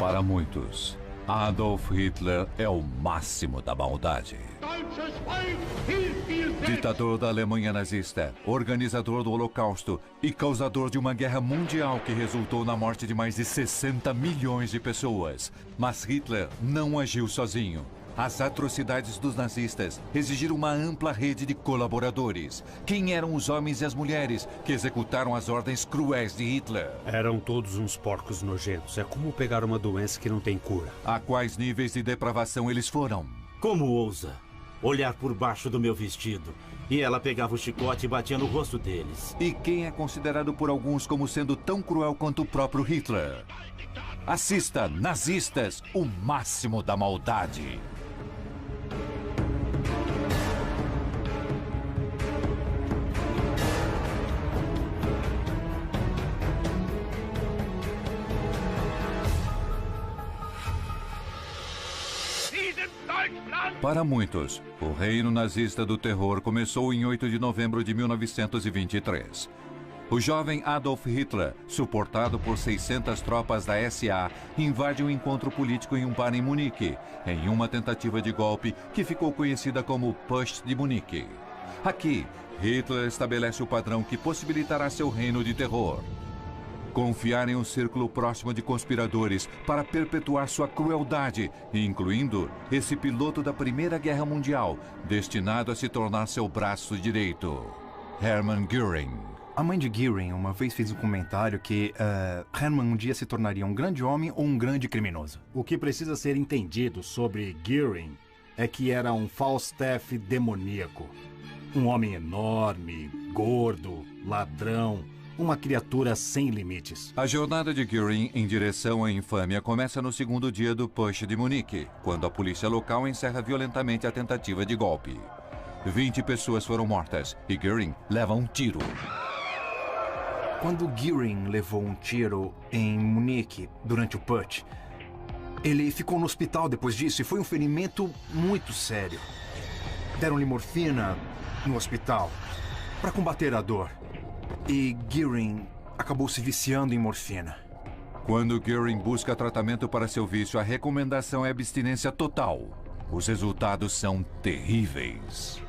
Para muitos, Adolf Hitler é o máximo da maldade. Ditador da Alemanha nazista, organizador do Holocausto e causador de uma guerra mundial que resultou na morte de mais de 60 milhões de pessoas. Mas Hitler não agiu sozinho. As atrocidades dos nazistas exigiram uma ampla rede de colaboradores. Quem eram os homens e as mulheres que executaram as ordens cruéis de Hitler? Eram todos uns porcos nojentos. É como pegar uma doença que não tem cura. A quais níveis de depravação eles foram? Como ousa olhar por baixo do meu vestido? E ela pegava o chicote e batia no rosto deles. E quem é considerado por alguns como sendo tão cruel quanto o próprio Hitler? Assista Nazistas, o máximo da maldade. Para muitos, o reino nazista do terror começou em 8 de novembro de 1923. O jovem Adolf Hitler, suportado por 600 tropas da SA, invade um encontro político em um bar em Munique, em uma tentativa de golpe que ficou conhecida como Putsch de Munique. Aqui, Hitler estabelece o padrão que possibilitará seu reino de terror. Confiar em um círculo próximo de conspiradores para perpetuar sua crueldade, incluindo esse piloto da Primeira Guerra Mundial, destinado a se tornar seu braço direito, Hermann Göring. A mãe de Göring uma vez fez um comentário que Hermann um dia se tornaria um grande homem ou um grande criminoso. O que precisa ser entendido sobre Göring é que era um Falstaff demoníaco. Um homem enorme, gordo, ladrão, uma criatura sem limites. A jornada de Göring em direção à infâmia começa no segundo dia do Putsch de Munique, quando a polícia local encerra violentamente a tentativa de golpe. 20 pessoas foram mortas e Göring leva um tiro. Quando Göring levou um tiro em Munique durante o Putsch, ele ficou no hospital depois disso e foi um ferimento muito sério. Deram-lhe morfina no hospital para combater a dor. E Göring acabou se viciando em morfina. Quando Göring busca tratamento para seu vício, a recomendação é abstinência total. Os resultados são terríveis.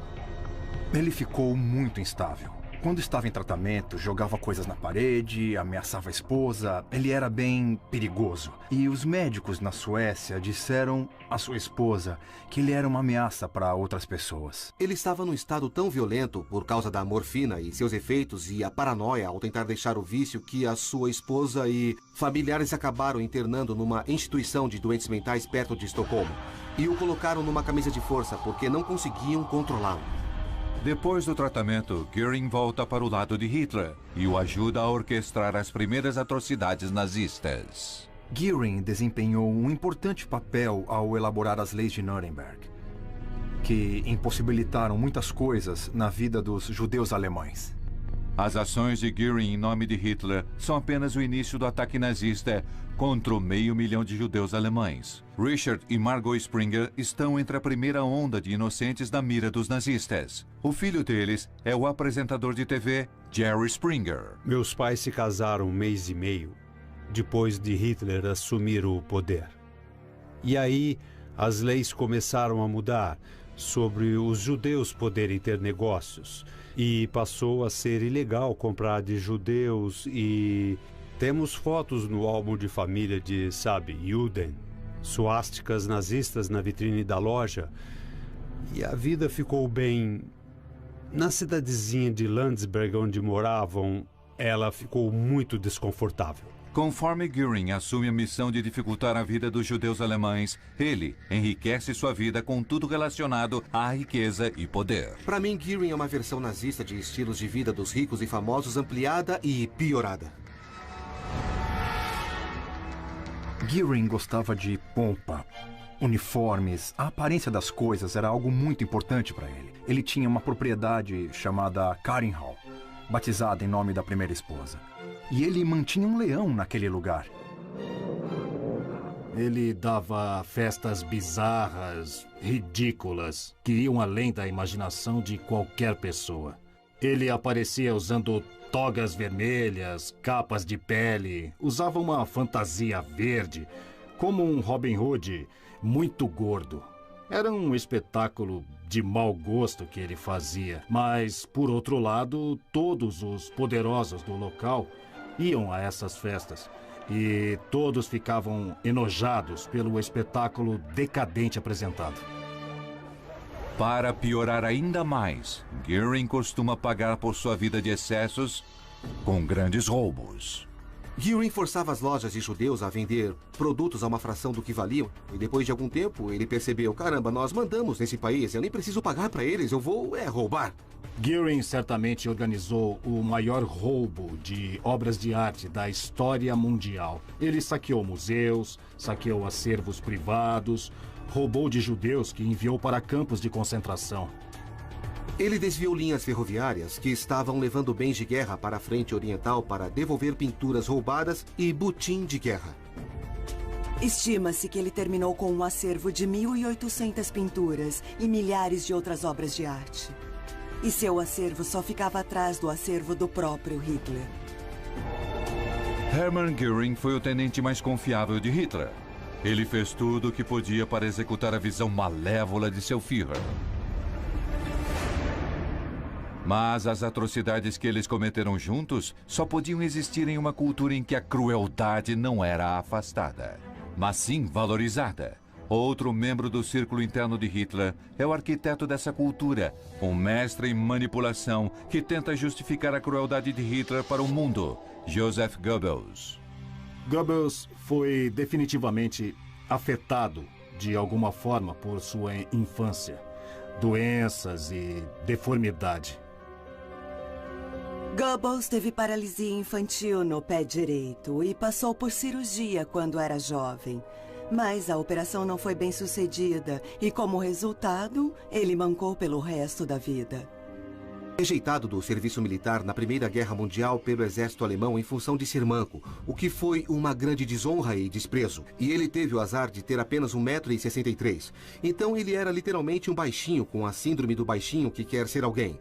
Ele ficou muito instável. Quando estava em tratamento, jogava coisas na parede, ameaçava a esposa. Ele era bem perigoso. E os médicos na Suécia disseram à sua esposa que ele era uma ameaça para outras pessoas. Ele estava num estado tão violento por causa da morfina e seus efeitos e a paranoia ao tentar deixar o vício que a sua esposa e familiares acabaram internando numa instituição de doentes mentais perto de Estocolmo e o colocaram numa camisa de força porque não conseguiam controlá-lo. Depois do tratamento, Göring volta para o lado de Hitler e o ajuda a orquestrar as primeiras atrocidades nazistas. Göring desempenhou um importante papel ao elaborar as leis de Nuremberg, que impossibilitaram muitas coisas na vida dos judeus alemães. As ações de Göring em nome de Hitler são apenas o início do ataque nazista contra o 500.000 de judeus alemães. Richard e Margot Springer estão entre a primeira onda de inocentes na mira dos nazistas. O filho deles é o apresentador de TV Jerry Springer. Meus pais se casaram 1 mês e meio depois de Hitler assumir o poder. E aí as leis começaram a mudar sobre os judeus poderem ter negócios. E passou a ser ilegal comprar de judeus e temos fotos no álbum de família de, sabe, Juden, suásticas nazistas na vitrine da loja. E a vida ficou bem... Na cidadezinha de Landsberg, onde moravam, ela ficou muito desconfortável. Conforme Göring assume a missão de dificultar a vida dos judeus alemães, ele enriquece sua vida com tudo relacionado à riqueza e poder. Para mim, Göring é uma versão nazista de estilos de vida dos ricos e famosos ampliada e piorada. Göring gostava de pompa, uniformes. A aparência das coisas era algo muito importante para ele. Ele tinha uma propriedade chamada Karinhal, batizada em nome da primeira esposa. E ele mantinha um leão naquele lugar. Ele dava festas bizarras, ridículas, que iam além da imaginação de qualquer pessoa. Ele aparecia usando togas vermelhas, capas de pele, usava uma fantasia verde, como um Robin Hood muito gordo. Era um espetáculo de mau gosto que ele fazia, mas, por outro lado, todos os poderosos do local iam a essas festas e todos ficavam enojados pelo espetáculo decadente apresentado. Para piorar ainda mais, Gearing costuma pagar por sua vida de excessos com grandes roubos. Gearing forçava as lojas de judeus a vender produtos a uma fração do que valiam. E depois de algum tempo, ele percebeu, caramba, nós mandamos nesse país, eu nem preciso pagar para eles, eu vou roubar. Gearing certamente organizou o maior roubo de obras de arte da história mundial. Ele saqueou museus, saqueou acervos privados, roubou de judeus que enviou para campos de concentração. Ele desviou linhas ferroviárias que estavam levando bens de guerra para a frente oriental para devolver pinturas roubadas e butim de guerra. Estima-se que ele terminou com um acervo de 1.800 pinturas e milhares de outras obras de arte. E seu acervo só ficava atrás do acervo do próprio Hitler. Hermann Göring foi o tenente mais confiável de Hitler. Ele fez tudo o que podia para executar a visão malévola de seu Führer. Mas as atrocidades que eles cometeram juntos só podiam existir em uma cultura em que a crueldade não era afastada, mas sim valorizada. Outro membro do círculo interno de Hitler é o arquiteto dessa cultura, um mestre em manipulação que tenta justificar a crueldade de Hitler para o mundo, Joseph Goebbels. Goebbels foi definitivamente afetado de alguma forma por sua infância, doenças e deformidade. Goebbels teve paralisia infantil no pé direito e passou por cirurgia quando era jovem. Mas a operação não foi bem sucedida e, como resultado, ele mancou pelo resto da vida. Rejeitado do serviço militar na Primeira Guerra Mundial pelo exército alemão em função de ser manco, o que foi uma grande desonra e desprezo. E ele teve o azar de ter apenas 1,63 m. Então ele era literalmente um baixinho com a síndrome do baixinho que quer ser alguém.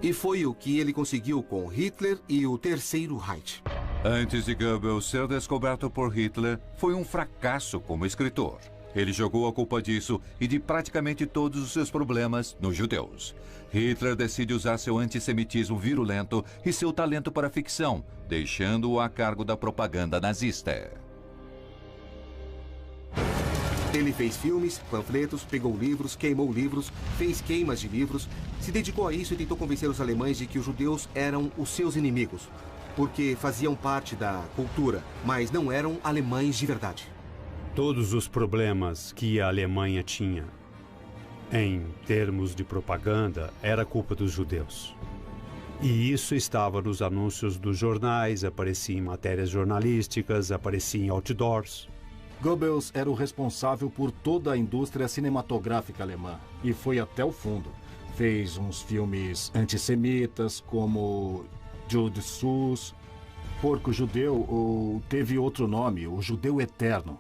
E foi o que ele conseguiu com Hitler e o Terceiro Reich. Antes de Goebbels ser descoberto por Hitler, foi um fracasso como escritor. Ele jogou a culpa disso e de praticamente todos os seus problemas nos judeus. Hitler decide usar seu antissemitismo virulento e seu talento para a ficção, deixando-o a cargo da propaganda nazista. Ele fez filmes, panfletos, pegou livros, queimou livros, fez queimas de livros, se dedicou a isso e tentou convencer os alemães de que os judeus eram os seus inimigos, porque faziam parte da cultura, mas não eram alemães de verdade. Todos os problemas que a Alemanha tinha, em termos de propaganda, era culpa dos judeus. E isso estava nos anúncios dos jornais, aparecia em matérias jornalísticas, aparecia em outdoors. Goebbels era o responsável por toda a indústria cinematográfica alemã e foi até o fundo. Fez uns filmes antissemitas como Jude Sus, Porco Judeu, ou teve outro nome, O Judeu Eterno.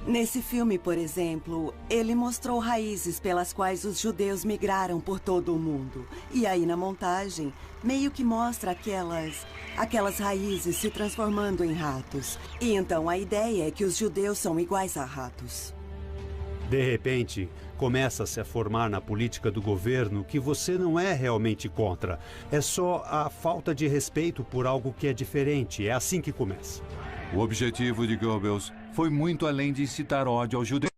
Nesse filme, por exemplo, ele mostrou raízes pelas quais os judeus migraram por todo o mundo. E aí, na montagem, meio que mostra aquelas raízes se transformando em ratos. E então a ideia é que os judeus são iguais a ratos. De repente, começa-se a formar na política do governo que você não é realmente contra. É só a falta de respeito por algo que é diferente. É assim que começa. O objetivo de Goebbels foi muito além de incitar ódio aos judeus.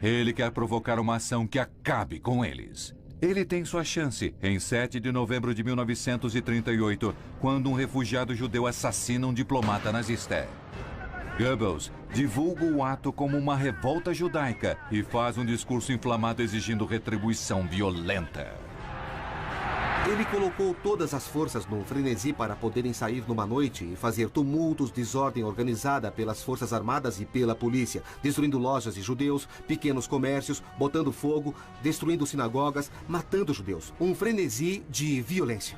Ele quer provocar uma ação que acabe com eles. Ele tem sua chance em 7 de novembro de 1938, quando um refugiado judeu assassina um diplomata nazista. Goebbels divulga o ato como uma revolta judaica e faz um discurso inflamado exigindo retribuição violenta. Ele colocou todas as forças num frenesi para poderem sair numa noite e fazer tumultos, desordem organizada pelas forças armadas e pela polícia, destruindo lojas de judeus, pequenos comércios, botando fogo, destruindo sinagogas, matando judeus. Um frenesi de violência.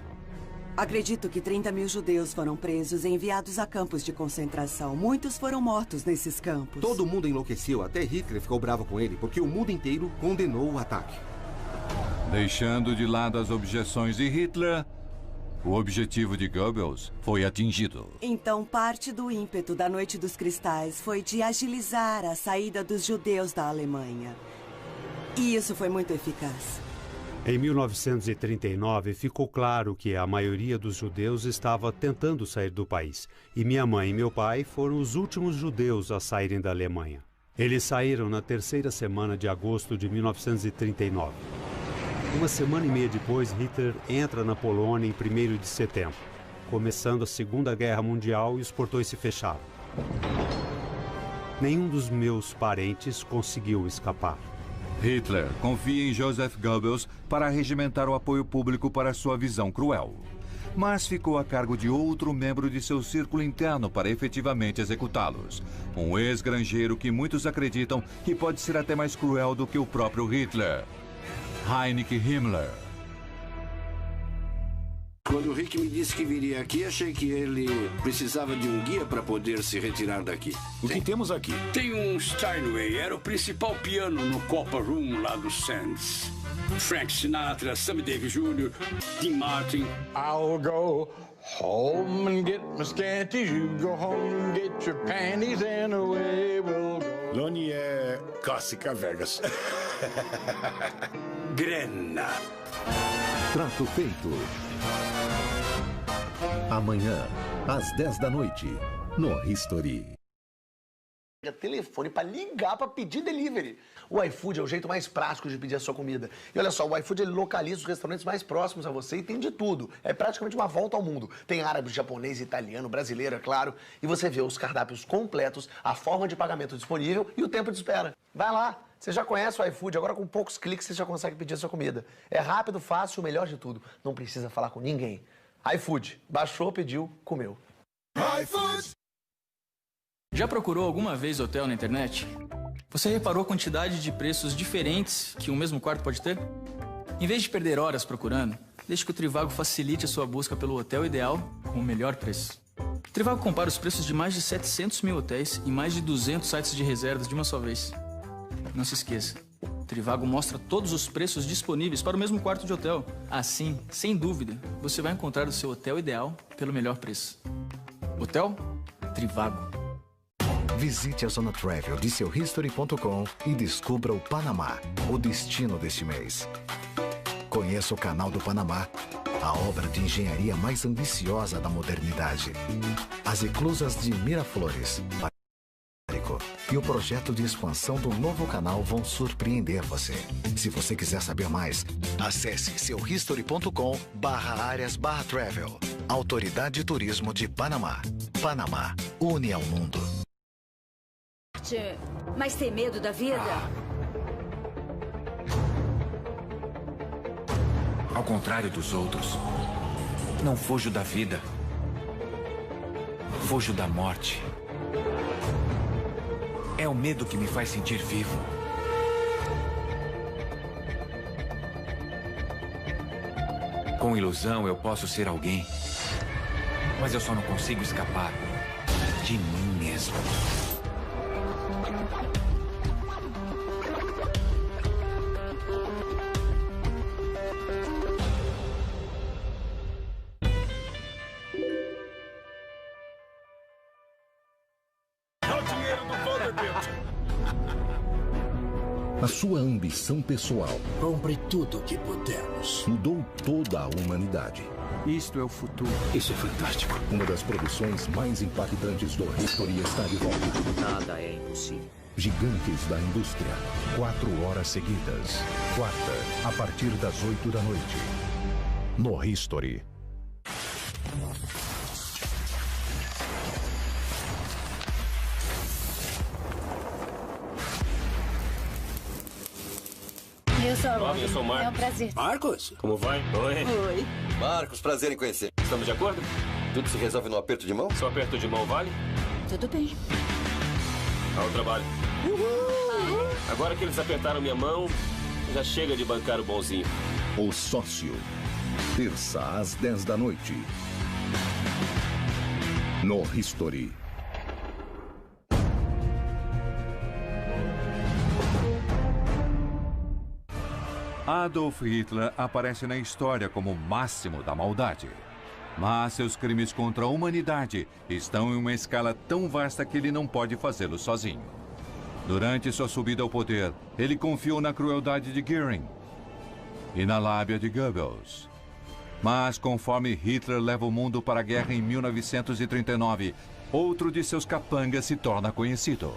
Acredito que 30.000 judeus foram presos e enviados a campos de concentração. Muitos foram mortos nesses campos. Todo mundo enlouqueceu, até Hitler ficou bravo com ele, porque o mundo inteiro condenou o ataque. Deixando de lado as objeções de Hitler, O objetivo de Goebbels foi atingido. Então, parte do ímpeto da Noite dos Cristais foi de agilizar a saída dos judeus da Alemanha. E isso foi muito eficaz. Em 1939, ficou claro que a maioria dos judeus estava tentando sair do país. E minha mãe e meu pai foram os últimos judeus a saírem da Alemanha. Eles saíram na terceira semana de agosto de 1939. Uma semana e meia depois, Hitler entra na Polônia em 1º de setembro, começando a Segunda Guerra Mundial e os portões se fecharam. Nenhum dos meus parentes conseguiu escapar. Hitler confia em Joseph Goebbels para regimentar o apoio público para sua visão cruel. Mas ficou a cargo de outro membro de seu círculo interno para efetivamente executá-los. Um ex-granjeiro que muitos acreditam que pode ser até mais cruel do que o próprio Hitler. Heinrich Himmler. Quando o Rick me disse que viria aqui, achei que ele precisava de um guia para poder se retirar daqui. O que temos aqui? Tem um Steinway, era o principal piano no Copper Room lá do Sands. Frank Sinatra, Sammy Davis Jr., Dean Martin. I'll go home and get my scanties. You go home and get your panties and away we'll go. Loni é clássica Vegas. Grena. Trato feito. Amanhã, às 10 da noite, no History. Telefone para ligar para pedir delivery. O iFood é o jeito mais prático de pedir a sua comida. E olha só, o iFood ele localiza os restaurantes mais próximos a você e tem de tudo. É praticamente uma volta ao mundo. Tem árabe, japonês, italiano, brasileiro, é claro. E você vê os cardápios completos, a forma de pagamento disponível e o tempo de espera. Vai lá. Você já conhece o iFood, agora com poucos cliques você já consegue pedir a sua comida. É rápido, fácil, o melhor de tudo. Não precisa falar com ninguém. iFood. Baixou, pediu, comeu. iFood! Já procurou alguma vez hotel na internet? Você reparou a quantidade de preços diferentes que um mesmo quarto pode ter? Em vez de perder horas procurando, deixe que o Trivago facilite a sua busca pelo hotel ideal com o melhor preço. O Trivago compara os preços de mais de 700 mil hotéis e mais de 200 sites de reservas de uma só vez. Não se esqueça, o Trivago mostra todos os preços disponíveis para o mesmo quarto de hotel. Assim, sem dúvida, você vai encontrar o seu hotel ideal pelo melhor preço. Hotel Trivago. Visite a Zona Travel de seuhistory.com e descubra o Panamá, o destino deste mês. Conheça o Canal do Panamá, a obra de engenharia mais ambiciosa da modernidade. As eclusas de Miraflores e o projeto de expansão do novo canal vão surpreender você. Se você quiser saber mais, acesse seuhistory.com/áreas/travel. Autoridade de Turismo de Panamá. Panamá, une ao mundo. Mas tem medo da vida? Ao contrário dos outros, não fujo da vida. Fujo da morte. É o medo que me faz sentir vivo. Com ilusão eu posso ser alguém, mas eu só não consigo escapar de mim mesmo. A sua ambição pessoal. Compre tudo o que pudermos. Mudou toda a humanidade. Isto é o futuro. Isso é fantástico. Uma das produções mais impactantes do History está de volta. Nada é impossível. Gigantes da Indústria. 4 horas seguidas. Quarta, a partir das 8 da noite. No History. Eu sou a Olá, eu sou o Marcos. É um prazer. Marcos? Como vai? Oi. Oi. Marcos, prazer em conhecer. Estamos de acordo? Tudo se resolve no aperto de mão? Só aperto de mão vale? Tudo bem. Ao trabalho. Uhul. Agora que eles apertaram minha mão, já chega de bancar o bonzinho. O Sócio. Terça às 10 da noite. No History. Adolf Hitler aparece na história como o máximo da maldade. Mas seus crimes contra a humanidade estão em uma escala tão vasta que ele não pode fazê-lo sozinho. Durante sua subida ao poder, ele confiou na crueldade de Göring e na lábia de Goebbels. Mas conforme Hitler leva o mundo para a guerra em 1939, outro de seus capangas se torna conhecido.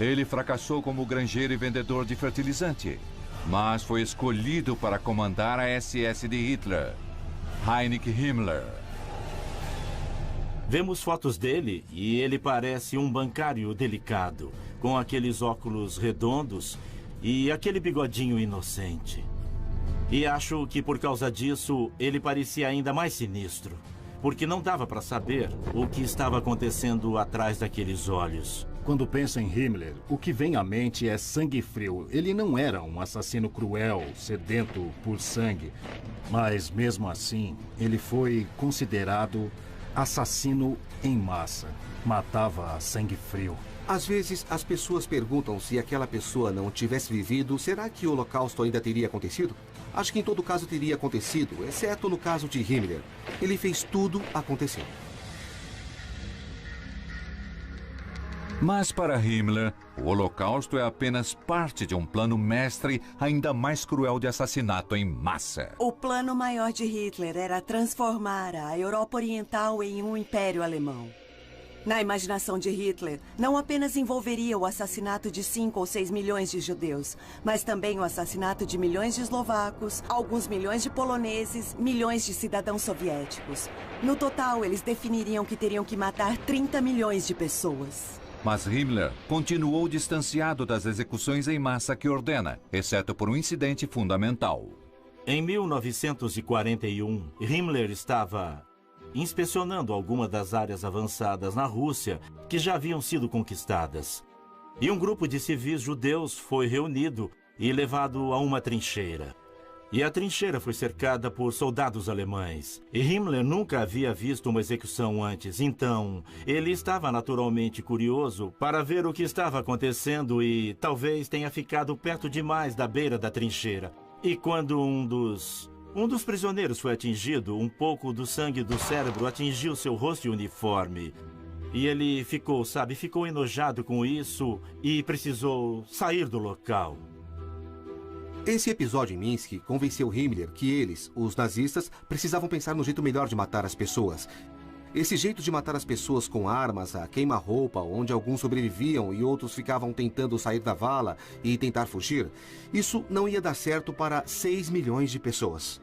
Ele fracassou como granjeiro e vendedor de fertilizante, mas foi escolhido para comandar a SS de Hitler, Heinrich Himmler. Vemos fotos dele e ele parece um bancário delicado, com aqueles óculos redondos e aquele bigodinho inocente. E acho que por causa disso ele parecia ainda mais sinistro, porque não dava para saber o que estava acontecendo atrás daqueles olhos. Quando penso em Himmler, o que vem à mente é sangue frio. Ele não era um assassino cruel, sedento por sangue. Mas, mesmo assim, ele foi considerado assassino em massa. Matava a sangue frio. Às vezes, as pessoas perguntam se aquela pessoa não tivesse vivido, será que o Holocausto ainda teria acontecido? Acho que em todo caso teria acontecido, exceto no caso de Himmler. Ele fez tudo acontecer. Mas para Himmler, o Holocausto é apenas parte de um plano mestre ainda mais cruel de assassinato em massa. O plano maior de Hitler era transformar a Europa Oriental em um império alemão. Na imaginação de Hitler, não apenas envolveria o assassinato de 5 ou 6 milhões de judeus, mas também o assassinato de milhões de eslovacos, alguns milhões de poloneses, milhões de cidadãos soviéticos. No total, eles definiriam que teriam que matar 30 milhões de pessoas. Mas Himmler continuou distanciado das execuções em massa que ordena, exceto por um incidente fundamental. Em 1941, Himmler estava inspecionando algumas das áreas avançadas na Rússia que já haviam sido conquistadas. E um grupo de civis judeus foi reunido e levado a uma trincheira. E a trincheira foi cercada por soldados alemães. E Himmler nunca havia visto uma execução antes, então ele estava naturalmente curioso para ver o que estava acontecendo e talvez tenha ficado perto demais da beira da trincheira. E quando um dos prisioneiros foi atingido, um pouco do sangue do cérebro atingiu seu rosto e uniforme. E ele ficou enojado com isso e precisou sair do local. Esse episódio em Minsk convenceu Himmler que eles, os nazistas, precisavam pensar no jeito melhor de matar as pessoas. Esse jeito de matar as pessoas com armas, a queima-roupa, onde alguns sobreviviam e outros ficavam tentando sair da vala e tentar fugir, isso não ia dar certo para 6 milhões de pessoas.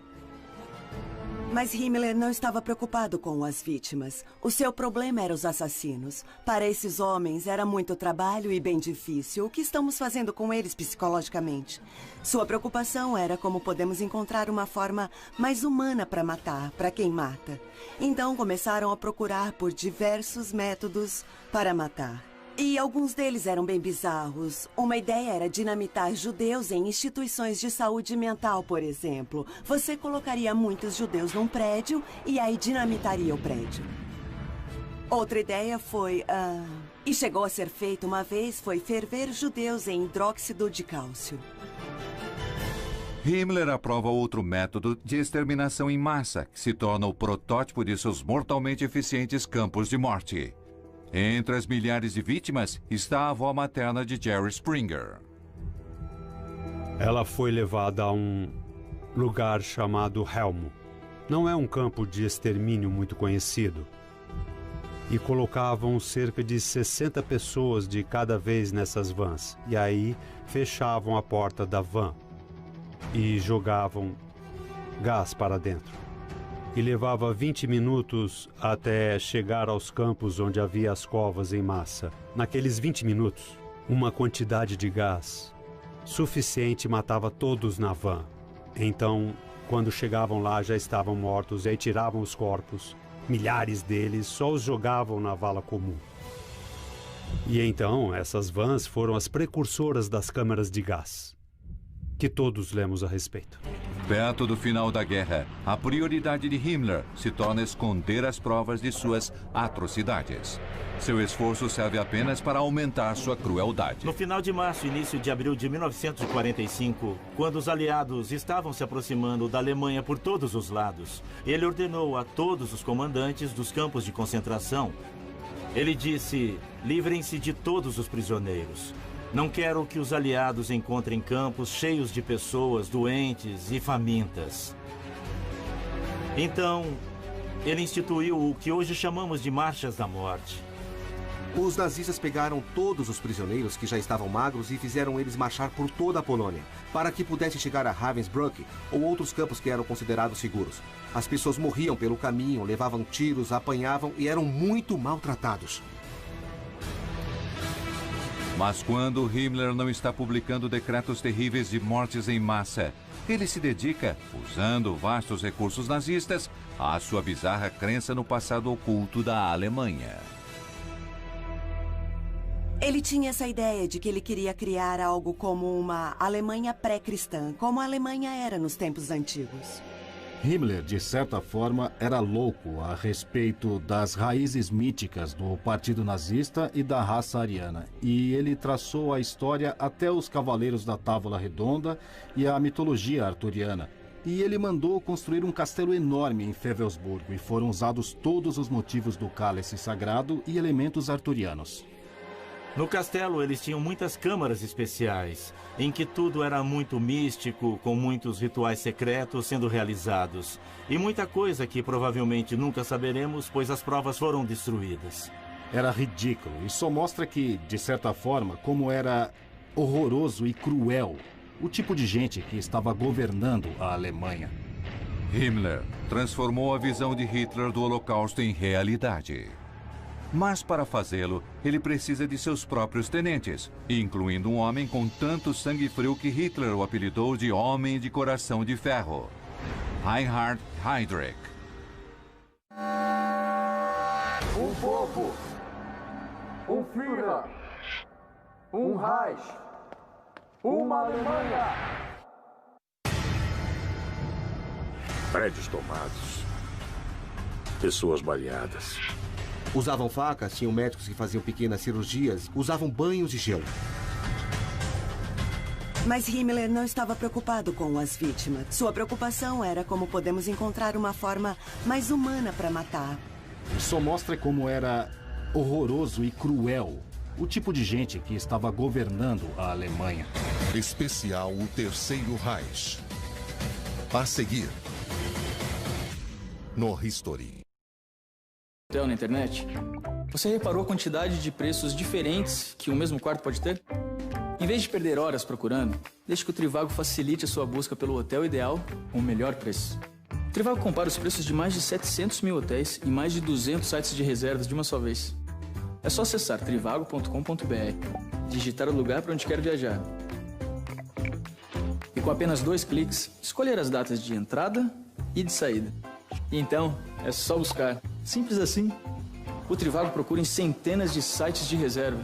Mas Himmler não estava preocupado com as vítimas. O seu problema eram os assassinos. Para esses homens era muito trabalho e bem difícil. O que estamos fazendo com eles psicologicamente? Sua preocupação era como podemos encontrar uma forma mais humana para matar, para quem mata. Então começaram a procurar por diversos métodos para matar. E alguns deles eram bem bizarros. Uma ideia era dinamitar judeus em instituições de saúde mental, por exemplo. Você colocaria muitos judeus num prédio e aí dinamitaria o prédio. Outra ideia foi, e chegou a ser feita uma vez, foi ferver judeus em hidróxido de cálcio. Himmler aprova outro método de exterminação em massa, que se torna o protótipo de seus mortalmente eficientes campos de morte. Entre as milhares de vítimas está a avó materna de Jerry Springer. Ela foi levada a um lugar chamado Helmo. Não é um campo de extermínio muito conhecido. E colocavam cerca de 60 pessoas de cada vez nessas vans. E aí fechavam a porta da van e jogavam gás para dentro. E levava 20 minutos até chegar aos campos onde havia as covas em massa. Naqueles 20 minutos, uma quantidade de gás suficiente matava todos na van. Então, quando chegavam lá, já estavam mortos, e aí tiravam os corpos. Milhares deles só os jogavam na vala comum. E então, essas vans foram as precursoras das câmaras de gás, que todos lemos a respeito. Perto do final da guerra, a prioridade de Himmler se torna esconder as provas de suas atrocidades. Seu esforço serve apenas para aumentar sua crueldade. No final de março e início de abril de 1945, quando os aliados estavam se aproximando da Alemanha por todos os lados, ele ordenou a todos os comandantes dos campos de concentração. Ele disse: livrem-se de todos os prisioneiros. Não quero que os aliados encontrem campos cheios de pessoas doentes e famintas. Então, ele instituiu o que hoje chamamos de Marchas da Morte. Os nazistas pegaram todos os prisioneiros que já estavam magros e fizeram eles marchar por toda a Polônia, para que pudessem chegar a Ravensbrück ou outros campos que eram considerados seguros. As pessoas morriam pelo caminho, levavam tiros, apanhavam e eram muito maltratados. Mas quando Himmler não está publicando decretos terríveis de mortes em massa, ele se dedica, usando vastos recursos nazistas, à sua bizarra crença no passado oculto da Alemanha. Ele tinha essa ideia de que ele queria criar algo como uma Alemanha pré-cristã, como a Alemanha era nos tempos antigos. Himmler, de certa forma, era louco a respeito das raízes míticas do Partido Nazista e da raça ariana. E ele traçou a história até os Cavaleiros da Távola Redonda e a mitologia arturiana. E ele mandou construir um castelo enorme em Fewelsburgo e foram usados todos os motivos do cálice sagrado e elementos arturianos. No castelo, eles tinham muitas câmaras especiais, em que tudo era muito místico, com muitos rituais secretos sendo realizados. E muita coisa que provavelmente nunca saberemos, pois as provas foram destruídas. Era ridículo e só mostra que, de certa forma, como era horroroso e cruel o tipo de gente que estava governando a Alemanha. Himmler transformou a visão de Hitler do Holocausto em realidade. Mas para fazê-lo, ele precisa de seus próprios tenentes, incluindo um homem com tanto sangue frio que Hitler o apelidou de Homem de Coração de Ferro, Reinhard Heydrich. Um povo, um Führer, um Reich, uma Alemanha. Prédios tomados, pessoas baleadas. Usavam facas, tinham médicos que faziam pequenas cirurgias, usavam banhos de gelo. Mas Himmler não estava preocupado com as vítimas. Sua preocupação era como podemos encontrar uma forma mais humana para matar. Só mostra como era horroroso e cruel o tipo de gente que estava governando a Alemanha. Especial o Terceiro Reich. A seguir, no History. Hotel na internet? Você reparou a quantidade de preços diferentes que o mesmo quarto pode ter? Em vez de perder horas procurando, deixe que o Trivago facilite a sua busca pelo hotel ideal com o melhor preço. O Trivago compara os preços de mais de 700 mil hotéis e mais de 200 sites de reservas de uma só vez. É só acessar trivago.com.br, digitar o lugar para onde quer viajar. E com apenas 2 cliques, escolher as datas de entrada e de saída. E então, é só buscar. Simples assim. O Trivago procura em centenas de sites de reserva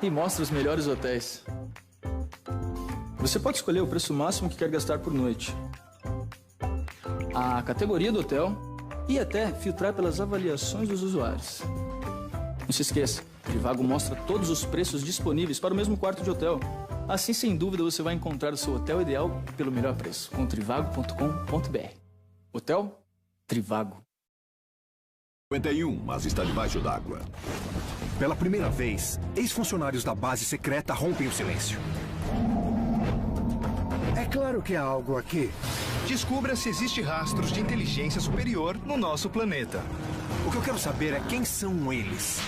e mostra os melhores hotéis. Você pode escolher o preço máximo que quer gastar por noite, a categoria do hotel e até filtrar pelas avaliações dos usuários. Não se esqueça, o Trivago mostra todos os preços disponíveis para o mesmo quarto de hotel. Assim, sem dúvida, você vai encontrar o seu hotel ideal pelo melhor preço, com trivago.com.br. Hotel Trivago. 51, mas está debaixo d'água. Pela primeira vez, ex-funcionários da base secreta rompem o silêncio. É claro que há algo aqui. Descubra se existe rastros de inteligência superior no nosso planeta. O que eu quero saber é quem são eles.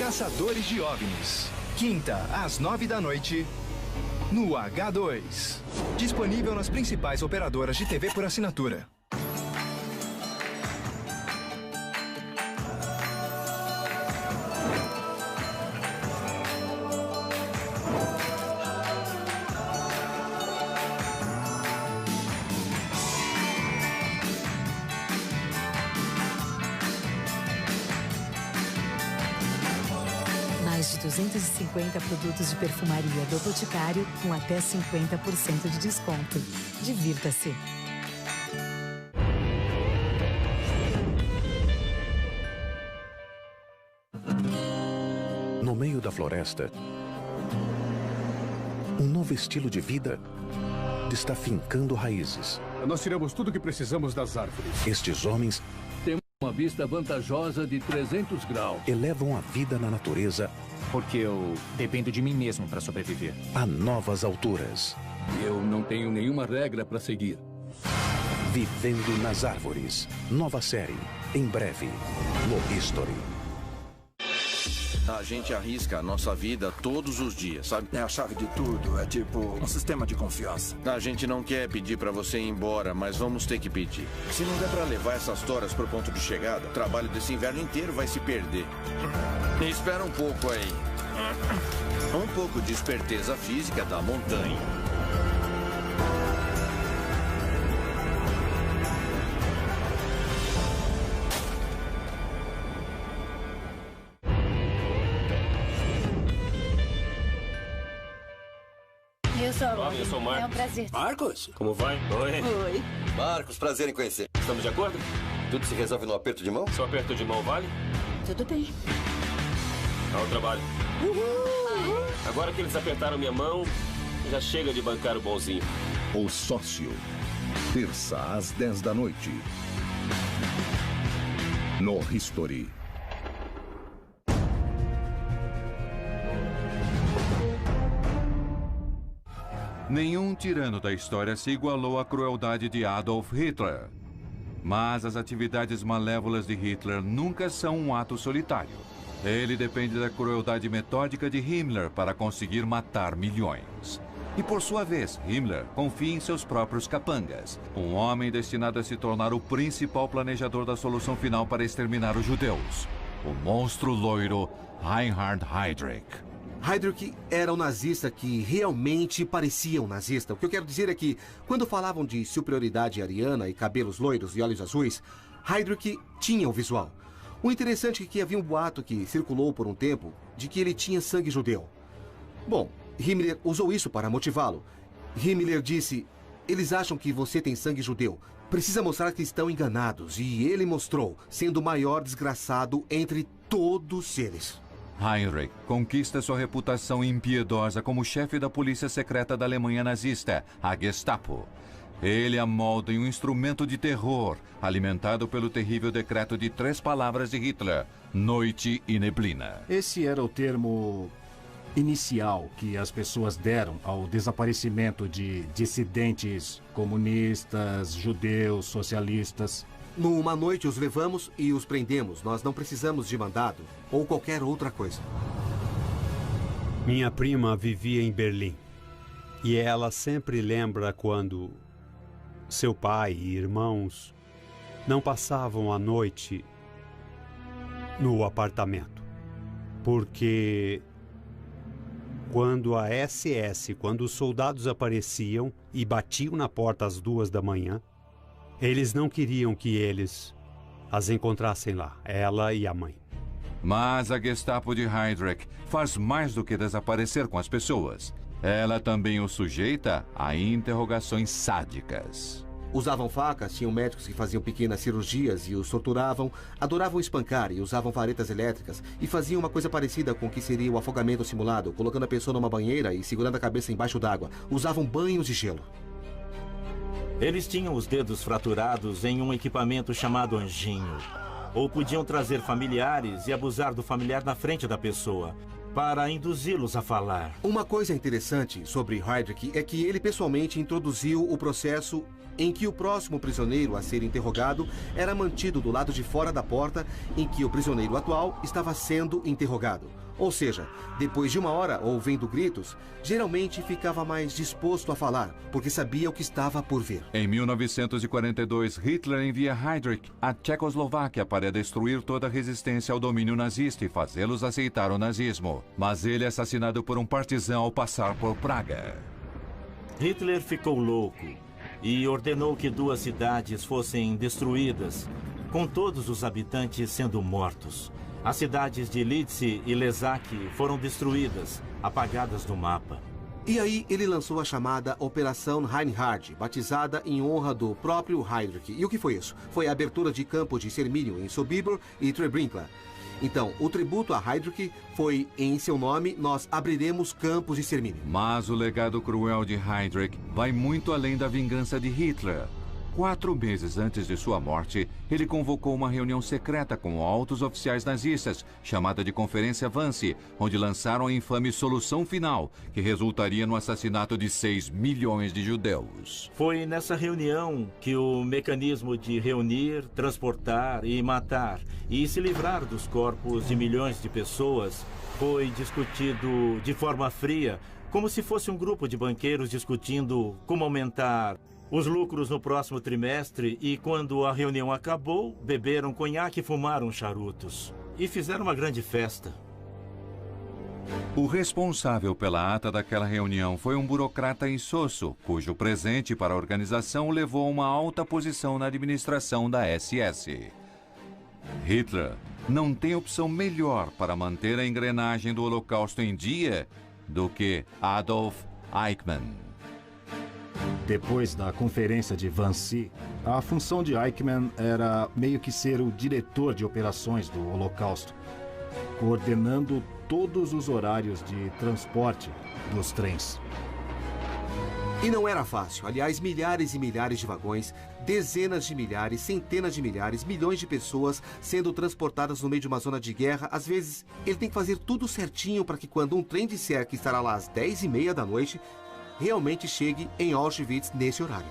Caçadores de OVNIs. Quinta, às 9 da noite, no H2. Disponível nas principais operadoras de TV por assinatura. mais de 250 produtos de perfumaria do Boticário com até 50% de desconto. Divirta-se! No meio da floresta, um novo estilo de vida está fincando raízes. Nós tiramos tudo o que precisamos das árvores. Estes homens têm uma vista vantajosa de 300 graus. elevam a vida na natureza. Porque eu dependo de mim mesmo para sobreviver. A novas alturas. Eu não tenho nenhuma regra para seguir. Vivendo nas árvores. Nova série. Em breve. No History. A gente arrisca a nossa vida todos os dias, sabe? É a chave de tudo, é tipo um sistema de confiança. A gente não quer pedir pra você ir embora, mas vamos ter que pedir. Se não der pra levar essas toras pro ponto de chegada, o trabalho desse inverno inteiro vai se perder. E espera um pouco aí. Um pouco de esperteza física da montanha. Eu sou a Olá, eu sou o Marcos. É um prazer. Marcos? Como vai? Oi. Oi. Marcos, prazer em conhecer. Estamos de acordo? Tudo se resolve no aperto de mão? Só aperto de mão vale? Tudo bem. Ao trabalho. Uhul. Agora que eles apertaram minha mão, já chega de bancar o bonzinho. O Sócio. Terça às 10 da noite. No History. Nenhum tirano da história se igualou à crueldade de Adolf Hitler. Mas as atividades malévolas de Hitler nunca são um ato solitário. Ele depende da crueldade metódica de Himmler para conseguir matar milhões. E por sua vez, Himmler confia em seus próprios capangas. Um homem destinado a se tornar o principal planejador da solução final para exterminar os judeus. O monstro loiro Reinhard Heydrich. Heydrich era um nazista que realmente parecia um nazista. O que eu quero dizer é que, quando falavam de superioridade ariana e cabelos loiros e olhos azuis, Heydrich tinha o visual. O interessante é que havia um boato que circulou por um tempo de que ele tinha sangue judeu. Bom, Himmler usou isso para motivá-lo. Himmler disse: eles acham que você tem sangue judeu. Precisa mostrar que estão enganados. E ele mostrou, sendo o maior desgraçado entre todos eles. Heinrich conquista sua reputação impiedosa como chefe da polícia secreta da Alemanha nazista, a Gestapo. Ele a molda em um instrumento de terror, alimentado pelo terrível decreto de 3 palavras de Hitler: noite e neblina. Esse era o termo inicial que as pessoas deram ao desaparecimento de dissidentes comunistas, judeus, socialistas. Numa noite os levamos e os prendemos. Nós não precisamos de mandado ou qualquer outra coisa. Minha prima vivia em Berlim. E ela sempre lembra quando seu pai e irmãos não passavam a noite no apartamento. Porque quando a SS, quando os soldados apareciam e batiam na porta às 2 da manhã, eles não queriam que eles as encontrassem lá, ela e a mãe. Mas a Gestapo de Heydrich faz mais do que desaparecer com as pessoas. Ela também o sujeita a interrogações sádicas. Usavam facas, tinham médicos que faziam pequenas cirurgias e os torturavam, adoravam espancar e usavam varetas elétricas e faziam uma coisa parecida com o que seria o afogamento simulado, colocando a pessoa numa banheira e segurando a cabeça embaixo d'água. Usavam banhos de gelo. Eles tinham os dedos fraturados em um equipamento chamado anjinho. Ou podiam trazer familiares e abusar do familiar na frente da pessoa, para induzi-los a falar. Uma coisa interessante sobre Heydrich é que ele pessoalmente introduziu o processo em que o próximo prisioneiro a ser interrogado era mantido do lado de fora da porta em que o prisioneiro atual estava sendo interrogado. Ou seja, depois de 1 hora ouvindo gritos, geralmente ficava mais disposto a falar, porque sabia o que estava por vir. Em 1942, Hitler envia Heydrich à Tchecoslováquia para destruir toda a resistência ao domínio nazista e fazê-los aceitar o nazismo. Mas ele é assassinado por um partisão ao passar por Praga. Hitler ficou louco e ordenou que 2 cidades fossem destruídas, com todos os habitantes sendo mortos. As cidades de Litsi e Lesak foram destruídas, apagadas do mapa. E aí ele lançou a chamada Operação Reinhard, batizada em honra do próprio Heydrich. E o que foi isso? Foi a abertura de campos de extermínio em Sobibor e Treblinka. Então, o tributo a Heydrich foi, em seu nome, nós abriremos campos de extermínio. Mas o legado cruel de Heydrich vai muito além da vingança de Hitler. 4 meses antes de sua morte, ele convocou uma reunião secreta com altos oficiais nazistas, chamada de Conferência Wannsee, onde lançaram a infame solução final, que resultaria no assassinato de 6 milhões de judeus. Foi nessa reunião que o mecanismo de reunir, transportar e matar e se livrar dos corpos de milhões de pessoas foi discutido de forma fria, como se fosse um grupo de banqueiros discutindo como aumentar os lucros no próximo trimestre, e quando a reunião acabou, beberam conhaque e fumaram charutos. E fizeram uma grande festa. O responsável pela ata daquela reunião foi um burocrata insosso, cujo presente para a organização o levou a uma alta posição na administração da SS. Hitler não tem opção melhor para manter a engrenagem do Holocausto em dia do que Adolf Eichmann. Depois da conferência de Wannsee, a função de Eichmann era meio que ser o diretor de operações do Holocausto, coordenando todos os horários de transporte dos trens. E não era fácil. Aliás, milhares e milhares de vagões, dezenas de milhares, centenas de milhares, milhões de pessoas sendo transportadas no meio de uma zona de guerra. Às vezes, ele tem que fazer tudo certinho para que quando um trem disser que estará lá às 10h30 da noite, realmente chegue em Auschwitz nesse horário.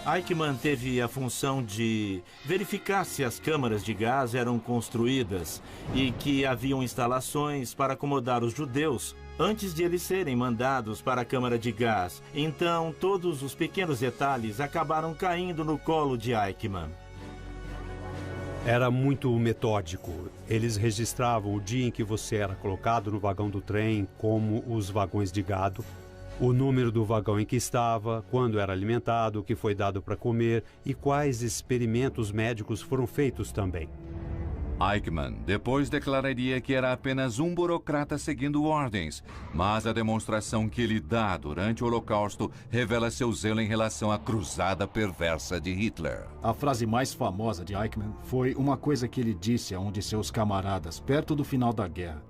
Eichmann teve a função de verificar se as câmaras de gás eram construídas e que haviam instalações para acomodar os judeus antes de eles serem mandados para a câmara de gás. Então, todos os pequenos detalhes acabaram caindo no colo de Eichmann. Era muito metódico. Eles registravam o dia em que você era colocado no vagão do trem, como os vagões de gado, o número do vagão em que estava, quando era alimentado, o que foi dado para comer e quais experimentos médicos foram feitos também. Eichmann depois declararia que era apenas um burocrata seguindo ordens, mas a demonstração que ele dá durante o Holocausto revela seu zelo em relação à cruzada perversa de Hitler. A frase mais famosa de Eichmann foi uma coisa que ele disse a um de seus camaradas perto do final da guerra.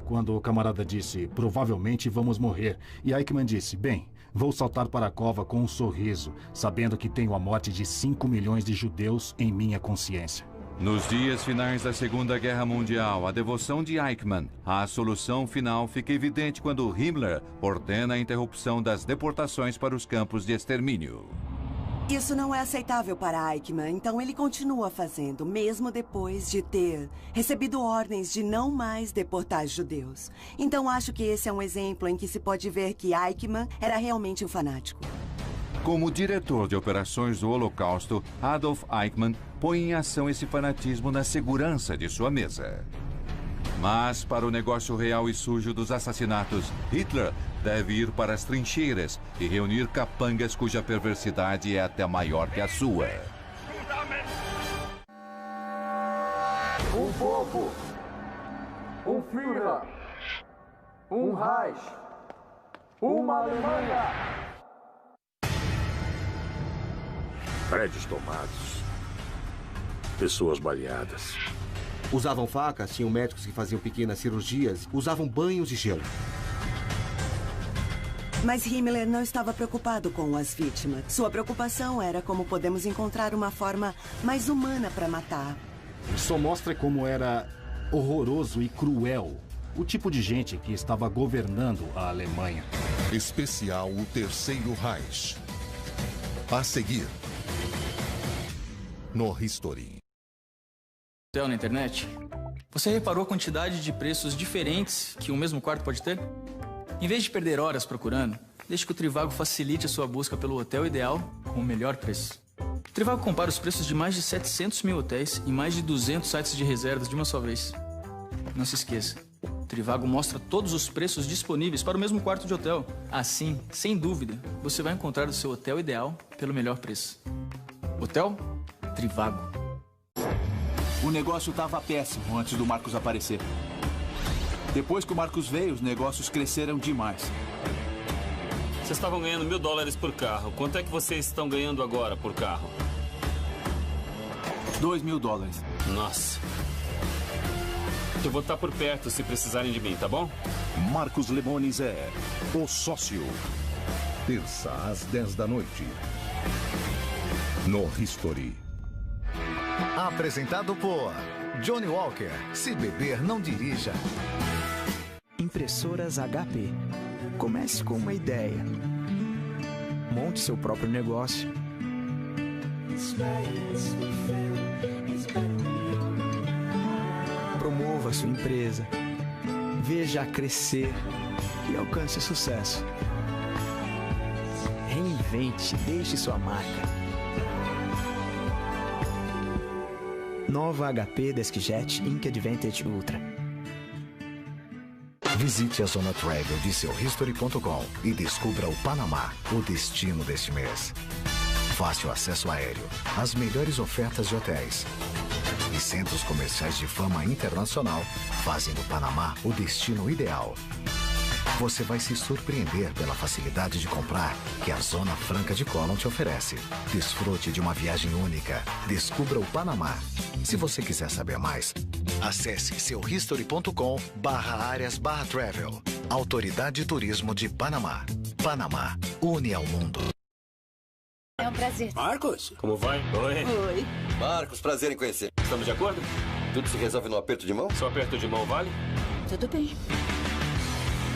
Quando o camarada disse, provavelmente vamos morrer, e Eichmann disse, bem, vou saltar para a cova com um sorriso, sabendo que tenho a morte de 5 milhões de judeus em minha consciência. Nos dias finais da Segunda Guerra Mundial, a devoção de Eichmann à solução final fica evidente quando Himmler ordena a interrupção das deportações para os campos de extermínio. Isso não é aceitável para Eichmann, então ele continua fazendo, mesmo depois de ter recebido ordens de não mais deportar judeus. Então acho que esse é um exemplo em que se pode ver que Eichmann era realmente um fanático. Como diretor de operações do Holocausto, Adolf Eichmann põe em ação esse fanatismo na segurança de sua mesa. Mas, para o negócio real e sujo dos assassinatos, Hitler deve ir para as trincheiras e reunir capangas cuja perversidade é até maior que a sua. Um povo, um Führer, um Reich, uma Alemanha. Prédios tomados, pessoas baleadas. Usavam facas, tinham médicos que faziam pequenas cirurgias, usavam banhos de gelo. Mas Himmler não estava preocupado com as vítimas. Sua preocupação era como podemos encontrar uma forma mais humana para matar. Isso mostra como era horroroso e cruel o tipo de gente que estava governando a Alemanha. Especial o Terceiro Reich. A seguir, no History. Na internet, você reparou a quantidade de preços diferentes que um mesmo quarto pode ter? Em vez de perder horas procurando, deixe que o Trivago facilite a sua busca pelo hotel ideal com o melhor preço. O Trivago compara os preços de mais de 700 mil hotéis e mais de 200 sites de reservas de uma só vez. Não se esqueça, o Trivago mostra todos os preços disponíveis para o mesmo quarto de hotel. Assim, sem dúvida, você vai encontrar o seu hotel ideal pelo melhor preço. Hotel Trivago. O negócio estava péssimo antes do Marcos aparecer. Depois que o Marcos veio, os negócios cresceram demais. Vocês estavam ganhando $1.000 por carro. Quanto é que vocês estão ganhando agora por carro? $2.000. Nossa. Eu vou estar por perto se precisarem de mim, tá bom? Marcos Lemones é o sócio. Terça às 10 da noite. No History. Apresentado por Johnny Walker. Se beber, não dirija. Impressoras HP. Comece com uma ideia. Monte seu próprio negócio. Promova sua empresa. Veja-a crescer e alcance sucesso. Reinvente, deixe sua marca. Nova HP DeskJet Ink Advantage Ultra. Visite a Zona Travel de seuhistory.com e descubra o Panamá, o destino deste mês. Fácil acesso aéreo, as melhores ofertas de hotéis e centros comerciais de fama internacional fazem do Panamá o destino ideal. Você vai se surpreender pela facilidade de comprar que a Zona Franca de Collon te oferece. Desfrute de uma viagem única. Descubra o Panamá. Se você quiser saber mais, acesse seuhistory.com/áreas/travel. Autoridade de Turismo de Panamá. Panamá, une ao mundo. É um prazer. Marcos? Como vai? Oi. Oi. Marcos, prazer em conhecer. Estamos de acordo? Tudo se resolve no aperto de mão? Só aperto de mão vale? Tudo bem.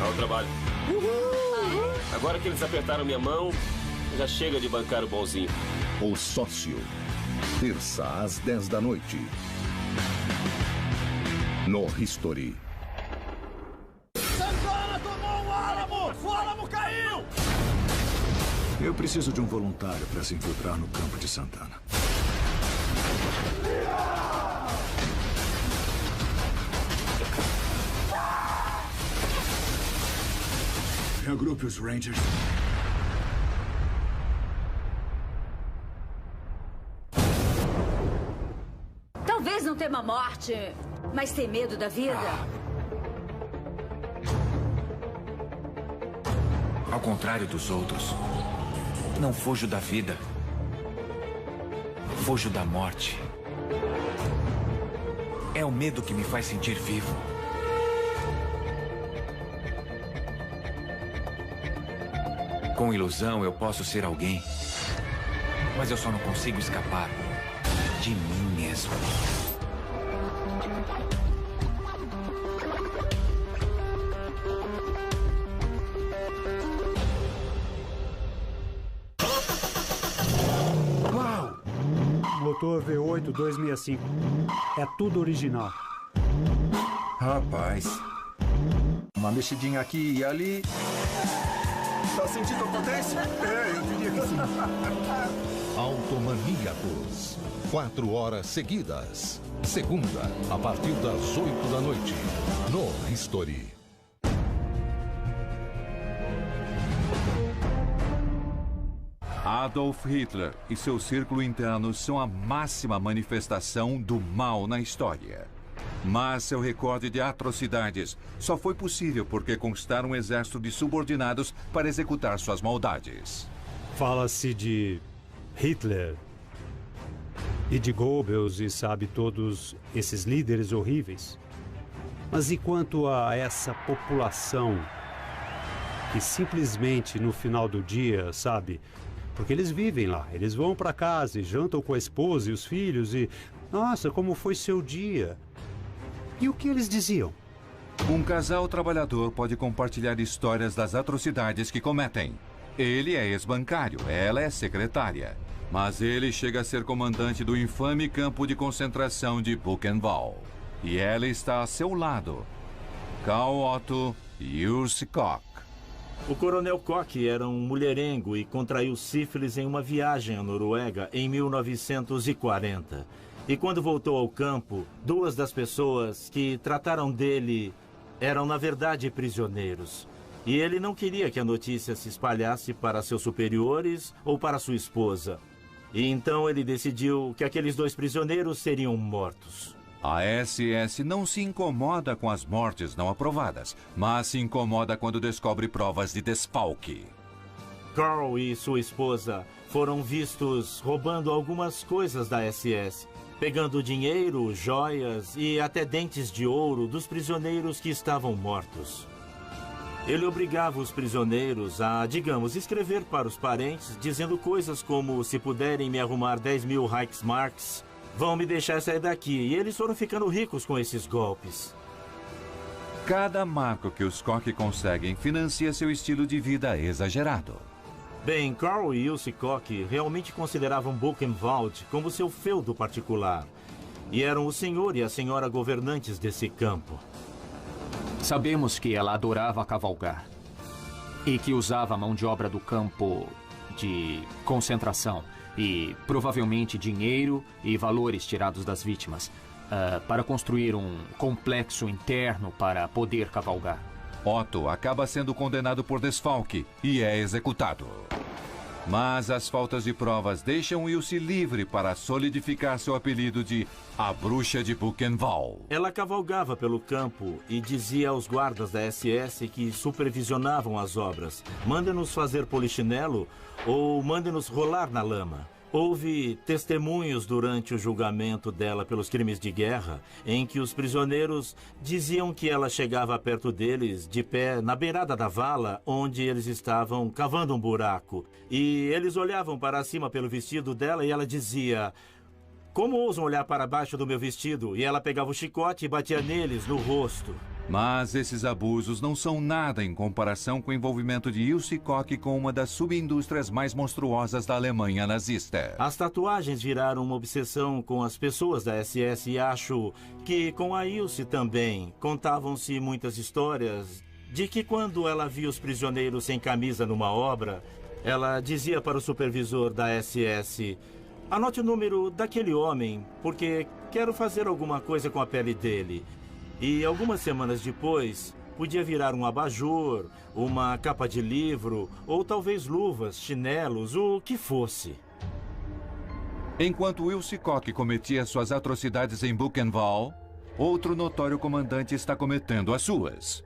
Ao trabalho. Uhul. Agora que eles apertaram minha mão, já chega de bancar o bonzinho. O sócio. Terça às 10 da noite. No History. Santana tomou um álamo! O álamo caiu! Eu preciso de um voluntário para se infiltrar no campo de Santana. Reagrupe os Rangers. Talvez não tema a morte, mas ter medo da vida. Ao contrário dos outros, não fujo da vida. Fujo da morte. É o medo que me faz sentir vivo. Com ilusão, eu posso ser alguém, mas eu só não consigo escapar de mim mesmo. Uau! Motor V8 265. É tudo original. Rapaz. Uma mexidinha aqui e ali. Tá sentindo a potência? É, eu diria que sim. Automaníacos. 4 horas seguidas. Segunda, a partir das 8 da noite. No History. Adolf Hitler e seu círculo interno são a máxima manifestação do mal na história. Mas seu recorde de atrocidades só foi possível porque conquistaram um exército de subordinados para executar suas maldades. Fala-se de Hitler e de Goebbels e sabe todos esses líderes horríveis. Mas e quanto a essa população que simplesmente no final do dia, sabe? Porque eles vivem lá, eles vão para casa e jantam com a esposa e os filhos e... Nossa, como foi seu dia? E o que eles diziam? Um casal trabalhador pode compartilhar histórias das atrocidades que cometem. Ele é ex-bancário, ela é secretária. Mas ele chega a ser comandante do infame campo de concentração de Buchenwald. E ela está a seu lado. Karl Otto Urs Koch. O coronel Koch era um mulherengo e contraiu sífilis em uma viagem à Noruega em 1940. E quando voltou ao campo, 2 das pessoas que trataram dele eram, na verdade, prisioneiros. E ele não queria que a notícia se espalhasse para seus superiores ou para sua esposa. E então ele decidiu que aqueles 2 prisioneiros seriam mortos. A SS não se incomoda com as mortes não aprovadas, mas se incomoda quando descobre provas de desfalque. Carl e sua esposa foram vistos roubando algumas coisas da SS, pegando dinheiro, joias e até dentes de ouro dos prisioneiros que estavam mortos. Ele obrigava os prisioneiros a, digamos, escrever para os parentes, dizendo coisas como: se puderem me arrumar 10.000 Reichsmarks, vão me deixar sair daqui. E eles foram ficando ricos com esses golpes. Cada marco que os Koch conseguem financia seu estilo de vida exagerado. Bem, Carl e Ilse Koch realmente consideravam Buchenwald como seu feudo particular. E eram o senhor e a senhora governantes desse campo. Sabemos que ela adorava cavalgar e que usava a mão de obra do campo de concentração e provavelmente dinheiro e valores tirados das vítimas para construir um complexo interno para poder cavalgar. Otto acaba sendo condenado por desfalque e é executado. Mas as faltas de provas deixam Ilse livre para solidificar seu apelido de a Bruxa de Buchenwald. Ela cavalgava pelo campo e dizia aos guardas da SS que supervisionavam as obras: mandem-nos fazer polichinelo ou mandem-nos rolar na lama. Houve testemunhos durante o julgamento dela pelos crimes de guerra, em que os prisioneiros diziam que ela chegava perto deles, de pé, na beirada da vala, onde eles estavam cavando um buraco. E eles olhavam para cima pelo vestido dela e ela dizia: como ousam olhar para baixo do meu vestido? E ela pegava o chicote e batia neles no rosto. Mas esses abusos não são nada em comparação com o envolvimento de Ilse Koch com uma das subindústrias mais monstruosas da Alemanha nazista. As tatuagens viraram uma obsessão com as pessoas da SS e acho que com a Ilse também. Contavam-se muitas histórias de que quando ela via os prisioneiros sem camisa numa obra, ela dizia para o supervisor da SS: anote o número daquele homem, porque quero fazer alguma coisa com a pele dele. E algumas semanas depois, podia virar um abajur, uma capa de livro, ou talvez luvas, chinelos, o que fosse. Enquanto Ilse Koch cometia suas atrocidades em Buchenwald, outro notório comandante está cometendo as suas.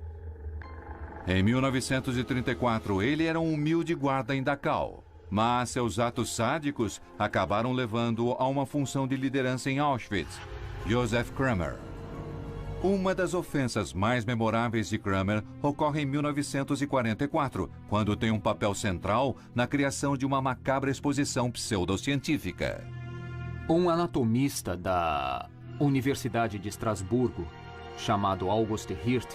Em 1934, ele era um humilde guarda em Dachau, mas seus atos sádicos acabaram levando-o a uma função de liderança em Auschwitz: Josef Kramer. Uma das ofensas mais memoráveis de Kramer ocorre em 1944, quando tem um papel central na criação de uma macabra exposição pseudocientífica. Um anatomista da Universidade de Estrasburgo, chamado August Hirt,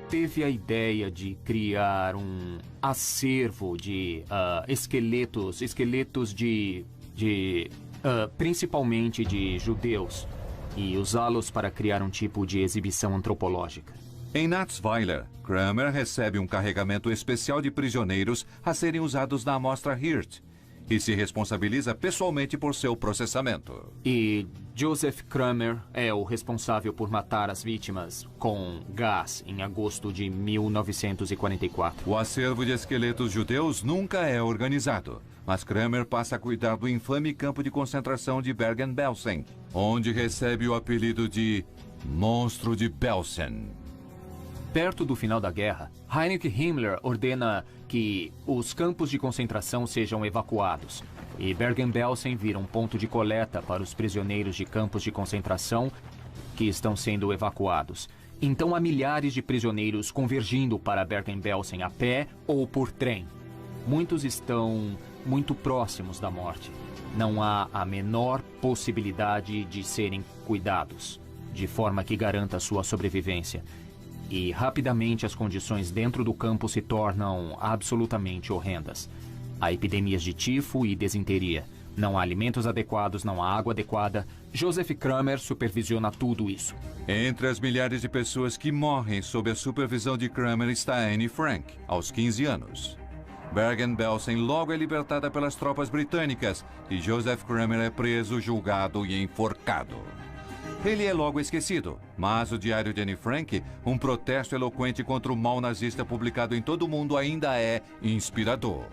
teve a ideia de criar um acervo de esqueletos principalmente de judeus, e usá-los para criar um tipo de exibição antropológica. Em Natzweiler, Kramer recebe um carregamento especial de prisioneiros a serem usados na amostra Hirt e se responsabiliza pessoalmente por seu processamento. E Josef Kramer é o responsável por matar as vítimas com gás em agosto de 1944. O acervo de esqueletos judeus nunca é organizado, mas Kramer passa a cuidar do infame campo de concentração de Bergen-Belsen, onde recebe o apelido de Monstro de Belsen. Perto do final da guerra, Heinrich Himmler ordena que os campos de concentração sejam evacuados, e Bergen-Belsen vira um ponto de coleta para os prisioneiros de campos de concentração que estão sendo evacuados. Então há milhares de prisioneiros convergindo para Bergen-Belsen a pé ou por trem. Muitos estão muito próximos da morte. Não há a menor possibilidade de serem cuidados, de forma que garanta sua sobrevivência. E rapidamente as condições dentro do campo se tornam absolutamente horrendas. Há epidemias de tifo e desinteria. Não há alimentos adequados, não há água adequada. Josef Kramer supervisiona tudo isso. Entre as milhares de pessoas que morrem sob a supervisão de Kramer está Anne Frank, aos 15 anos. Bergen-Belsen logo é libertada pelas tropas britânicas e Josef Kramer é preso, julgado e enforcado. Ele é logo esquecido, mas o diário de Anne Frank, um protesto eloquente contra o mal nazista publicado em todo o mundo, ainda é inspirador.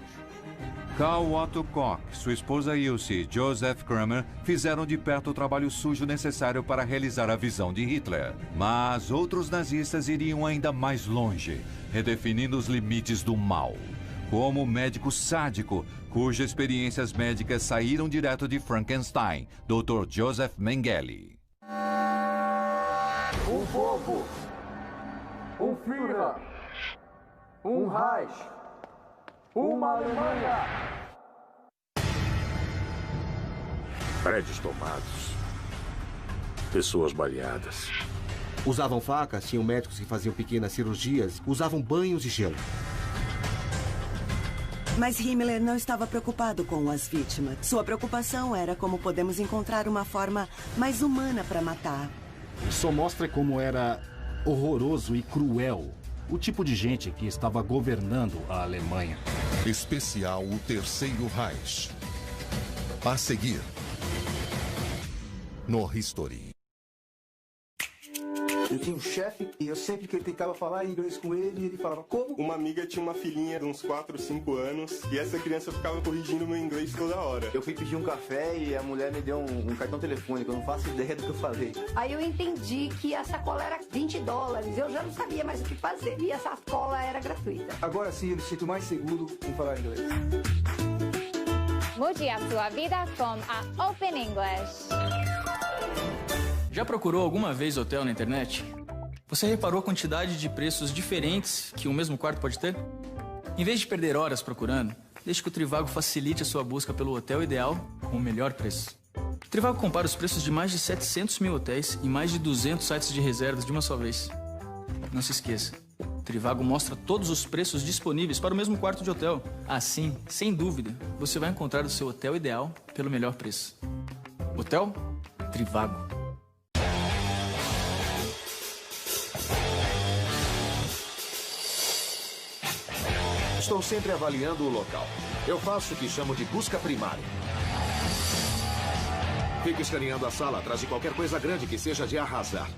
Carl Otto Koch, sua esposa Ilse e Joseph Kramer fizeram de perto o trabalho sujo necessário para realizar a visão de Hitler. Mas outros nazistas iriam ainda mais longe, redefinindo os limites do mal. Como o médico sádico, cujas experiências médicas saíram direto de Frankenstein, Dr. Joseph Mengele. Um povo, um Führer, um Reich, uma Alemanha. Prédios tomados. Pessoas baleadas. Usavam facas, tinham médicos que faziam pequenas cirurgias, usavam banhos de gelo. Mas Himmler não estava preocupado com as vítimas. Sua preocupação era como podemos encontrar uma forma mais humana para matar. Só mostra como era horroroso e cruel o tipo de gente que estava governando a Alemanha. Especial o Terceiro Reich. A seguir, no History. Eu tinha um chefe e eu sempre que ele tentava falar inglês com ele, ele falava como? Uma amiga tinha uma filhinha de uns 4, 5 anos e essa criança ficava corrigindo meu inglês toda hora. Eu fui pedir um café e a mulher me deu um cartão telefônico, eu não faço ideia do que eu falei. Aí eu entendi que a sacola era $20, eu já não sabia mais o que fazer e a sacola era gratuita. Agora sim eu me sinto mais seguro em falar inglês. Mude a sua vida com a Open English. Já procurou alguma vez hotel na internet? Você reparou a quantidade de preços diferentes que o mesmo quarto pode ter? Em vez de perder horas procurando, deixe que o Trivago facilite a sua busca pelo hotel ideal com o melhor preço. O Trivago compara os preços de mais de 700 mil hotéis e mais de 200 sites de reservas de uma só vez. Não se esqueça, o Trivago mostra todos os preços disponíveis para o mesmo quarto de hotel. Assim, sem dúvida, você vai encontrar o seu hotel ideal pelo melhor preço. Hotel Trivago. Estou sempre avaliando o local. Eu faço o que chamo de busca primária. Fico escaneando a sala atrás de qualquer coisa grande que seja de arrasar.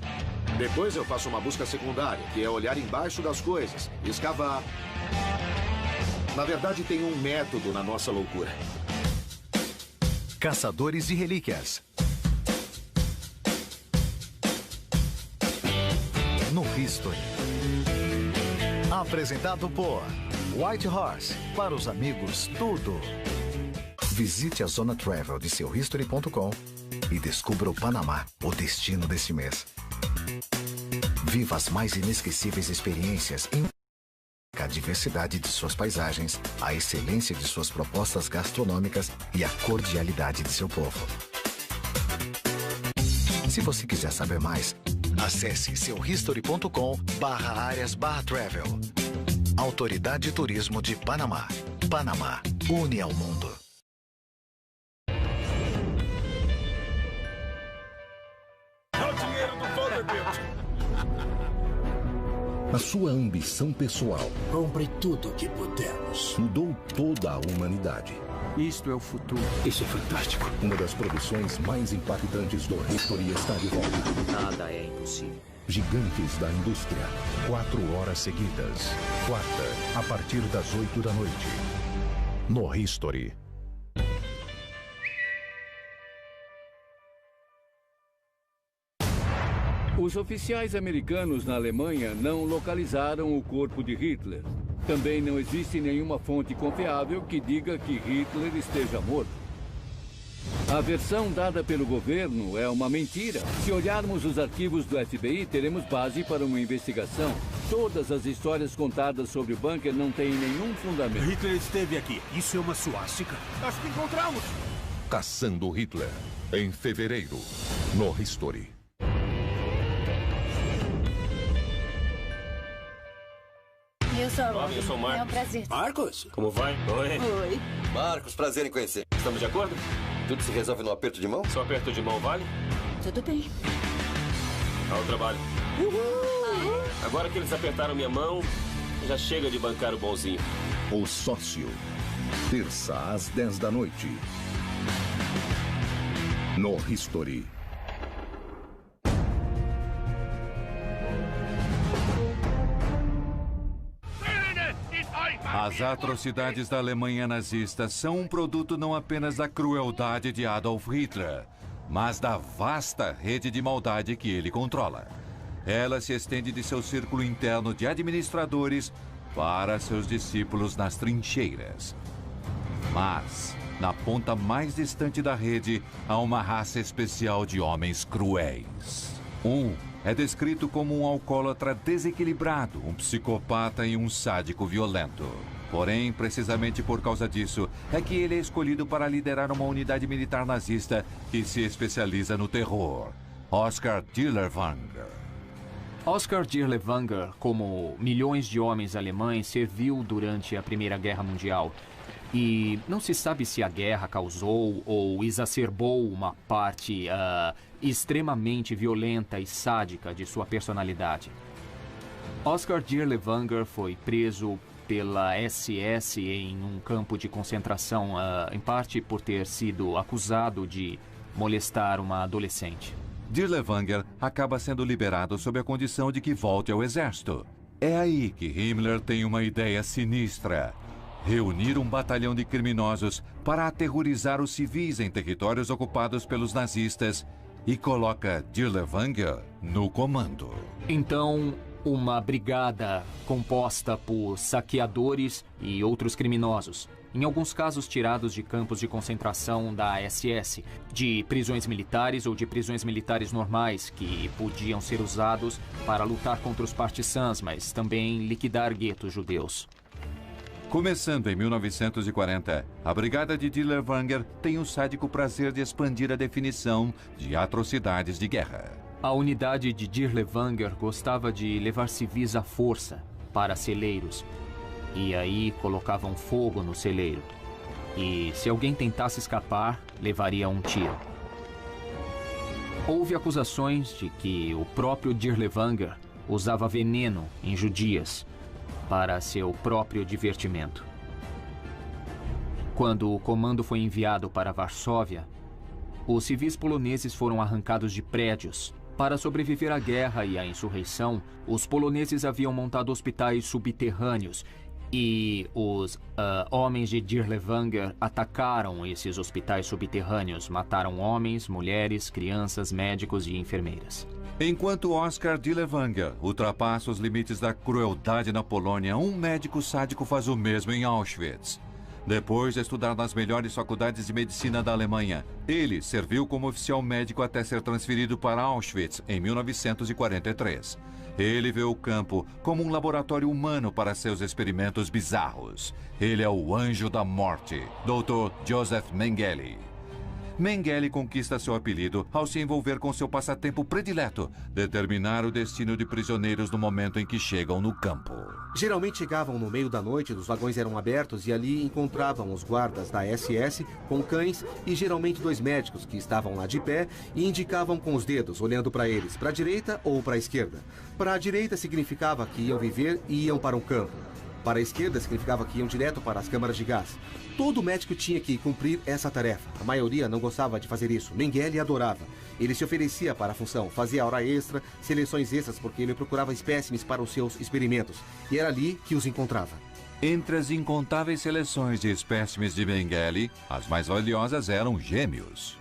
Depois eu faço uma busca secundária, que é olhar embaixo das coisas, escavar. Na verdade, tem um método na nossa loucura. Caçadores de relíquias. No History. Apresentado por White Horse. Para os amigos, tudo. Visite a Zona Travel de seu History.com e descubra o Panamá, o destino deste mês. Viva as mais inesquecíveis experiências em a diversidade de suas paisagens, a excelência de suas propostas gastronômicas e a cordialidade de seu povo. Se você quiser saber mais, acesse seuhistory.com/áreas/travel. Autoridade de Turismo de Panamá. Panamá, une ao mundo. É o dinheiro do Vanderbilt. A sua ambição pessoal. Compre tudo que pudermos. Mudou toda a humanidade. Isto é o futuro. Isso é fantástico. Uma das produções mais impactantes do History está de volta. Nada é impossível. Gigantes da Indústria. 4 horas seguidas. Quarta, a partir das 8 da noite. No History. Os oficiais americanos na Alemanha não localizaram o corpo de Hitler. Também não existe nenhuma fonte confiável que diga que Hitler esteja morto. A versão dada pelo governo é uma mentira. Se olharmos os arquivos do FBI, teremos base para uma investigação. Todas as histórias contadas sobre o bunker não têm nenhum fundamento. Hitler esteve aqui. Isso é uma suástica? Acho que encontramos. Caçando Hitler. Em fevereiro. No History. Eu sou a Robin. Eu sou o Marcos. É um prazer. Marcos? Como vai? Oi. Oi. Marcos, prazer em conhecer. Estamos de acordo? Tudo se resolve no aperto de mão? Só aperto de mão vale? Tudo bem. Ao trabalho. Uhul. Agora que eles apertaram minha mão, já chega de bancar o bonzinho. O Sócio. Terça às 10 da noite. No History. As atrocidades da Alemanha nazista são um produto não apenas da crueldade de Adolf Hitler, mas da vasta rede de maldade que ele controla. Ela se estende de seu círculo interno de administradores para seus discípulos nas trincheiras. Mas, na ponta mais distante da rede, há uma raça especial de homens cruéis. Um é descrito como um alcoólatra desequilibrado, um psicopata e um sádico violento. Porém, precisamente por causa disso, é que ele é escolhido para liderar uma unidade militar nazista que se especializa no terror. Oskar Dirlewanger. Oskar Dirlewanger, como milhões de homens alemães, serviu durante a Primeira Guerra Mundial. E não se sabe se a guerra causou ou exacerbou uma parte extremamente violenta e sádica de sua personalidade. Oskar Dirlewanger foi preso pela SS em um campo de concentração, em parte por ter sido acusado de molestar uma adolescente. Dirlewanger acaba sendo liberado sob a condição de que volte ao exército. É aí que Himmler tem uma ideia sinistra: reunir um batalhão de criminosos para aterrorizar os civis em territórios ocupados pelos nazistas e coloca Dirlewanger no comando. Então, uma brigada composta por saqueadores e outros criminosos, em alguns casos tirados de campos de concentração da SS, de prisões militares ou de prisões militares normais, que podiam ser usados para lutar contra os partisans, mas também liquidar guetos judeus. Começando em 1940, a brigada de Dirlewanger tem o sádico prazer de expandir a definição de atrocidades de guerra. A unidade de Dirlewanger gostava de levar civis à força para celeiros. E aí colocavam fogo no celeiro. E se alguém tentasse escapar, levaria um tiro. Houve acusações de que o próprio Dirlewanger usava veneno em judias para seu próprio divertimento. Quando o comando foi enviado para Varsóvia, os civis poloneses foram arrancados de prédios. Para sobreviver à guerra e à insurreição, os poloneses haviam montado hospitais subterrâneos e os homens de Dirlewanger atacaram esses hospitais subterrâneos, mataram homens, mulheres, crianças, médicos e enfermeiras. Enquanto Oskar Dirlewanger ultrapassa os limites da crueldade na Polônia, um médico sádico faz o mesmo em Auschwitz. Depois de estudar nas melhores faculdades de medicina da Alemanha, ele serviu como oficial médico até ser transferido para Auschwitz em 1943. Ele vê o campo como um laboratório humano para seus experimentos bizarros. Ele é o anjo da morte, Dr. Joseph Mengele. Mengele conquista seu apelido ao se envolver com seu passatempo predileto, determinar o destino de prisioneiros no momento em que chegam no campo. Geralmente chegavam no meio da noite, os vagões eram abertos e ali encontravam os guardas da SS com cães e geralmente 2 médicos que estavam lá de pé e indicavam com os dedos, olhando para eles, para a direita ou para a esquerda. Para a direita significava que iam viver e iam para um campo. Para a esquerda significava que iam direto para as câmaras de gás. Todo médico tinha que cumprir essa tarefa. A maioria não gostava de fazer isso. Mengele adorava. Ele se oferecia para a função, fazia hora extra, seleções extras, porque ele procurava espécimes para os seus experimentos. E era ali que os encontrava. Entre as incontáveis seleções de espécimes de Mengele, as mais valiosas eram gêmeos.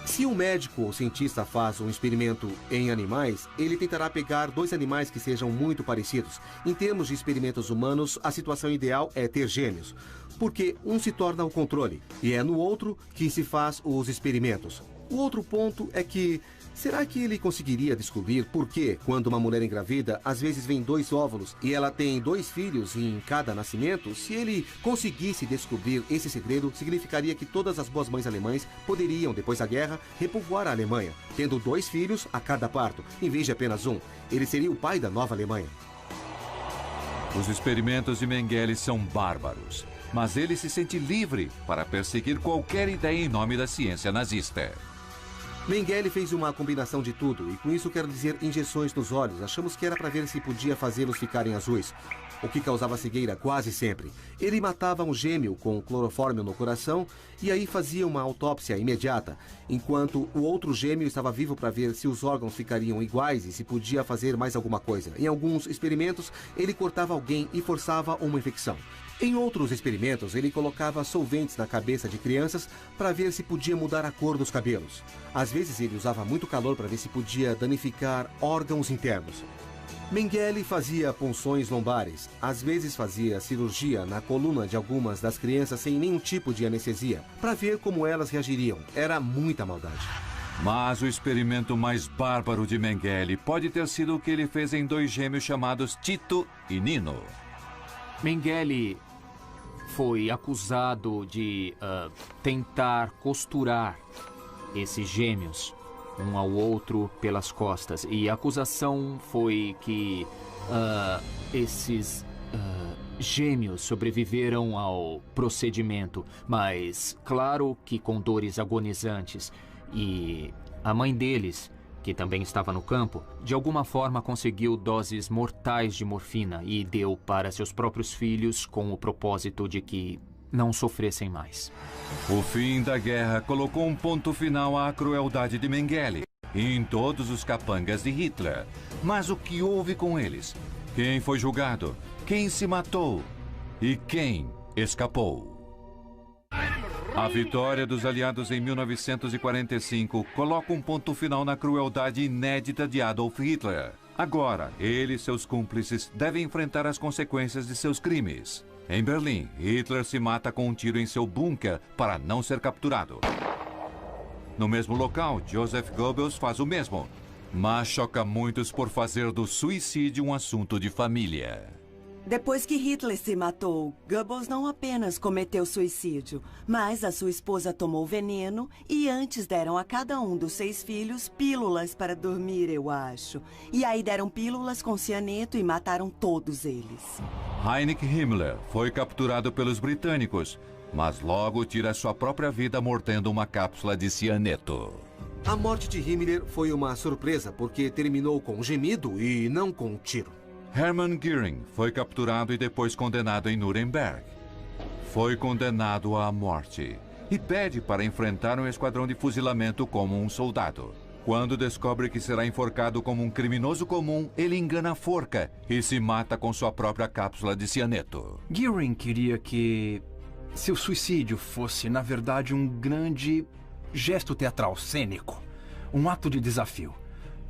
Se um médico ou cientista faz um experimento em animais, ele tentará pegar 2 animais que sejam muito parecidos. Em termos de experimentos humanos, a situação ideal é ter gêmeos, porque um se torna o controle e é no outro que se faz os experimentos. O outro ponto é que, será que ele conseguiria descobrir por que, quando uma mulher engravida, às vezes vem 2 óvulos e ela tem 2 filhos em cada nascimento? Se ele conseguisse descobrir esse segredo, significaria que todas as boas mães alemãs poderiam, depois da guerra, repovoar a Alemanha, tendo 2 filhos a cada parto, em vez de apenas um. Ele seria o pai da nova Alemanha. Os experimentos de Mengele são bárbaros, mas ele se sente livre para perseguir qualquer ideia em nome da ciência nazista. Mengele fez uma combinação de tudo, e com isso quero dizer injeções nos olhos. Achamos que era para ver se podia fazê-los ficarem azuis, o que causava cegueira quase sempre. Ele matava um gêmeo com clorofórmio no coração e aí fazia uma autópsia imediata, enquanto o outro gêmeo estava vivo para ver se os órgãos ficariam iguais e se podia fazer mais alguma coisa. Em alguns experimentos, ele cortava alguém e forçava uma infecção. Em outros experimentos, ele colocava solventes na cabeça de crianças para ver se podia mudar a cor dos cabelos. Às vezes ele usava muito calor para ver se podia danificar órgãos internos. Mengele fazia punções lombares. Às vezes fazia cirurgia na coluna de algumas das crianças sem nenhum tipo de anestesia, para ver como elas reagiriam. Era muita maldade. Mas o experimento mais bárbaro de Mengele pode ter sido o que ele fez em 2 gêmeos chamados Tito e Nino. Mengele foi acusado de tentar costurar esses gêmeos um ao outro pelas costas. E a acusação foi que esses gêmeos sobreviveram ao procedimento, mas claro que com dores agonizantes. E a mãe deles, que também estava no campo, de alguma forma conseguiu doses mortais de morfina e deu para seus próprios filhos com o propósito de que não sofressem mais. O fim da guerra colocou um ponto final à crueldade de Mengele e em todos os capangas de Hitler. Mas o que houve com eles? Quem foi julgado? Quem se matou? E quem escapou? A vitória dos aliados em 1945 coloca um ponto final na crueldade inédita de Adolf Hitler. Agora, ele e seus cúmplices devem enfrentar as consequências de seus crimes. Em Berlim, Hitler se mata com um tiro em seu bunker para não ser capturado. No mesmo local, Joseph Goebbels faz o mesmo, mas choca muitos por fazer do suicídio um assunto de família. Depois que Hitler se matou, Goebbels não apenas cometeu suicídio, mas a sua esposa tomou veneno e antes deram a cada um dos 6 filhos pílulas para dormir, eu acho. E aí deram pílulas com cianeto e mataram todos eles. Heinrich Himmler foi capturado pelos britânicos, mas logo tira sua própria vida mordendo uma cápsula de cianeto. A morte de Himmler foi uma surpresa porque terminou com um gemido e não com um tiro. Hermann Göring foi capturado e depois condenado em Nuremberg. Foi condenado à morte e pede para enfrentar um esquadrão de fuzilamento como um soldado. Quando descobre que será enforcado como um criminoso comum, ele engana a forca e se mata com sua própria cápsula de cianeto. Göring queria que seu suicídio fosse, na verdade, um grande gesto teatral cênico, um ato de desafio,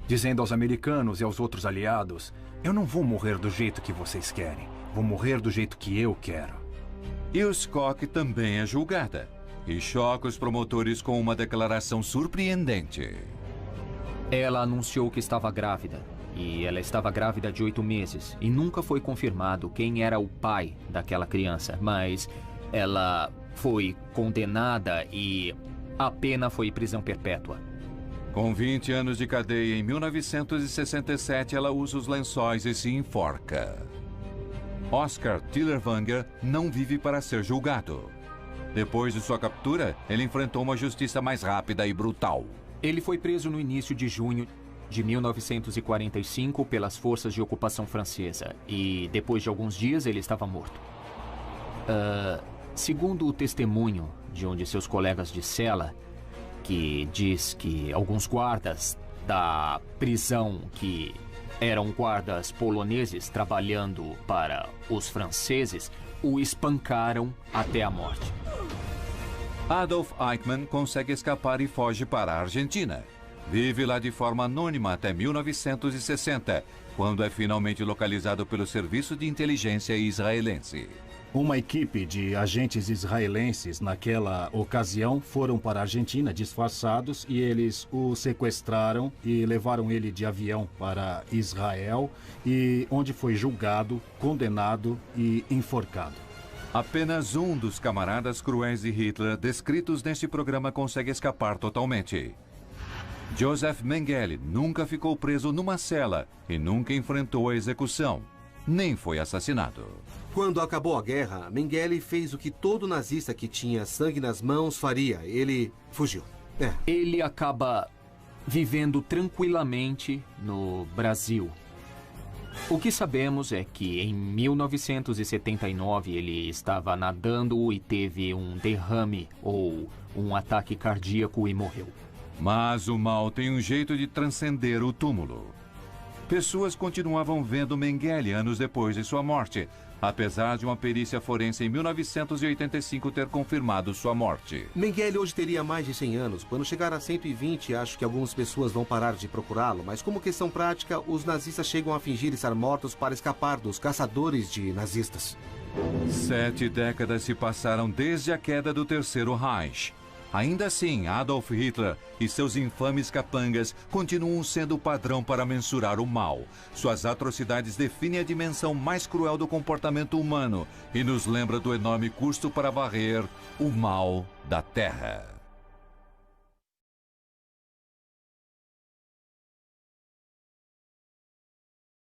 dizendo aos americanos e aos outros aliados: eu não vou morrer do jeito que vocês querem. Vou morrer do jeito que eu quero. Ilse Koch também é julgada e choca os promotores com uma declaração surpreendente. Ela anunciou que estava grávida. E ela estava grávida de 8 meses. E nunca foi confirmado quem era o pai daquela criança. Mas ela foi condenada e a pena foi prisão perpétua. Com 20 anos de cadeia, em 1967, ela usa os lençóis e se enforca. Oskar Tillerwanger não vive para ser julgado. Depois de sua captura, ele enfrentou uma justiça mais rápida e brutal. Ele foi preso no início de junho de 1945 pelas forças de ocupação francesa. E depois de alguns dias, ele estava morto. Segundo o testemunho de um de seus colegas de cela, que diz que alguns guardas da prisão, que eram guardas poloneses trabalhando para os franceses, o espancaram até a morte. Adolf Eichmann consegue escapar e foge para a Argentina. Vive lá de forma anônima até 1960, quando é finalmente localizado pelo Serviço de Inteligência israelense. Uma equipe de agentes israelenses, naquela ocasião, foram para a Argentina disfarçados e eles o sequestraram e levaram ele de avião para Israel, e onde foi julgado, condenado e enforcado. Apenas um dos camaradas cruéis de Hitler descritos neste programa consegue escapar totalmente. Joseph Mengele nunca ficou preso numa cela e nunca enfrentou a execução, nem foi assassinado. Quando acabou a guerra, Mengele fez o que todo nazista que tinha sangue nas mãos faria. Ele fugiu. Ele acaba vivendo tranquilamente no Brasil. O que sabemos é que em 1979 ele estava nadando e teve um derrame ou um ataque cardíaco e morreu. Mas o mal tem um jeito de transcender o túmulo. Pessoas continuavam vendo Mengele anos depois de sua morte, apesar de uma perícia forense em 1985 ter confirmado sua morte. Mengele hoje teria mais de 100 anos. Quando chegar a 120, acho que algumas pessoas vão parar de procurá-lo, mas como questão prática, os nazistas chegam a fingir estar mortos para escapar dos caçadores de nazistas. 7 décadas se passaram desde a queda do Terceiro Reich. Ainda assim, Adolf Hitler e seus infames capangas continuam sendo o padrão para mensurar o mal. Suas atrocidades definem a dimensão mais cruel do comportamento humano e nos lembra do enorme custo para varrer o mal da Terra.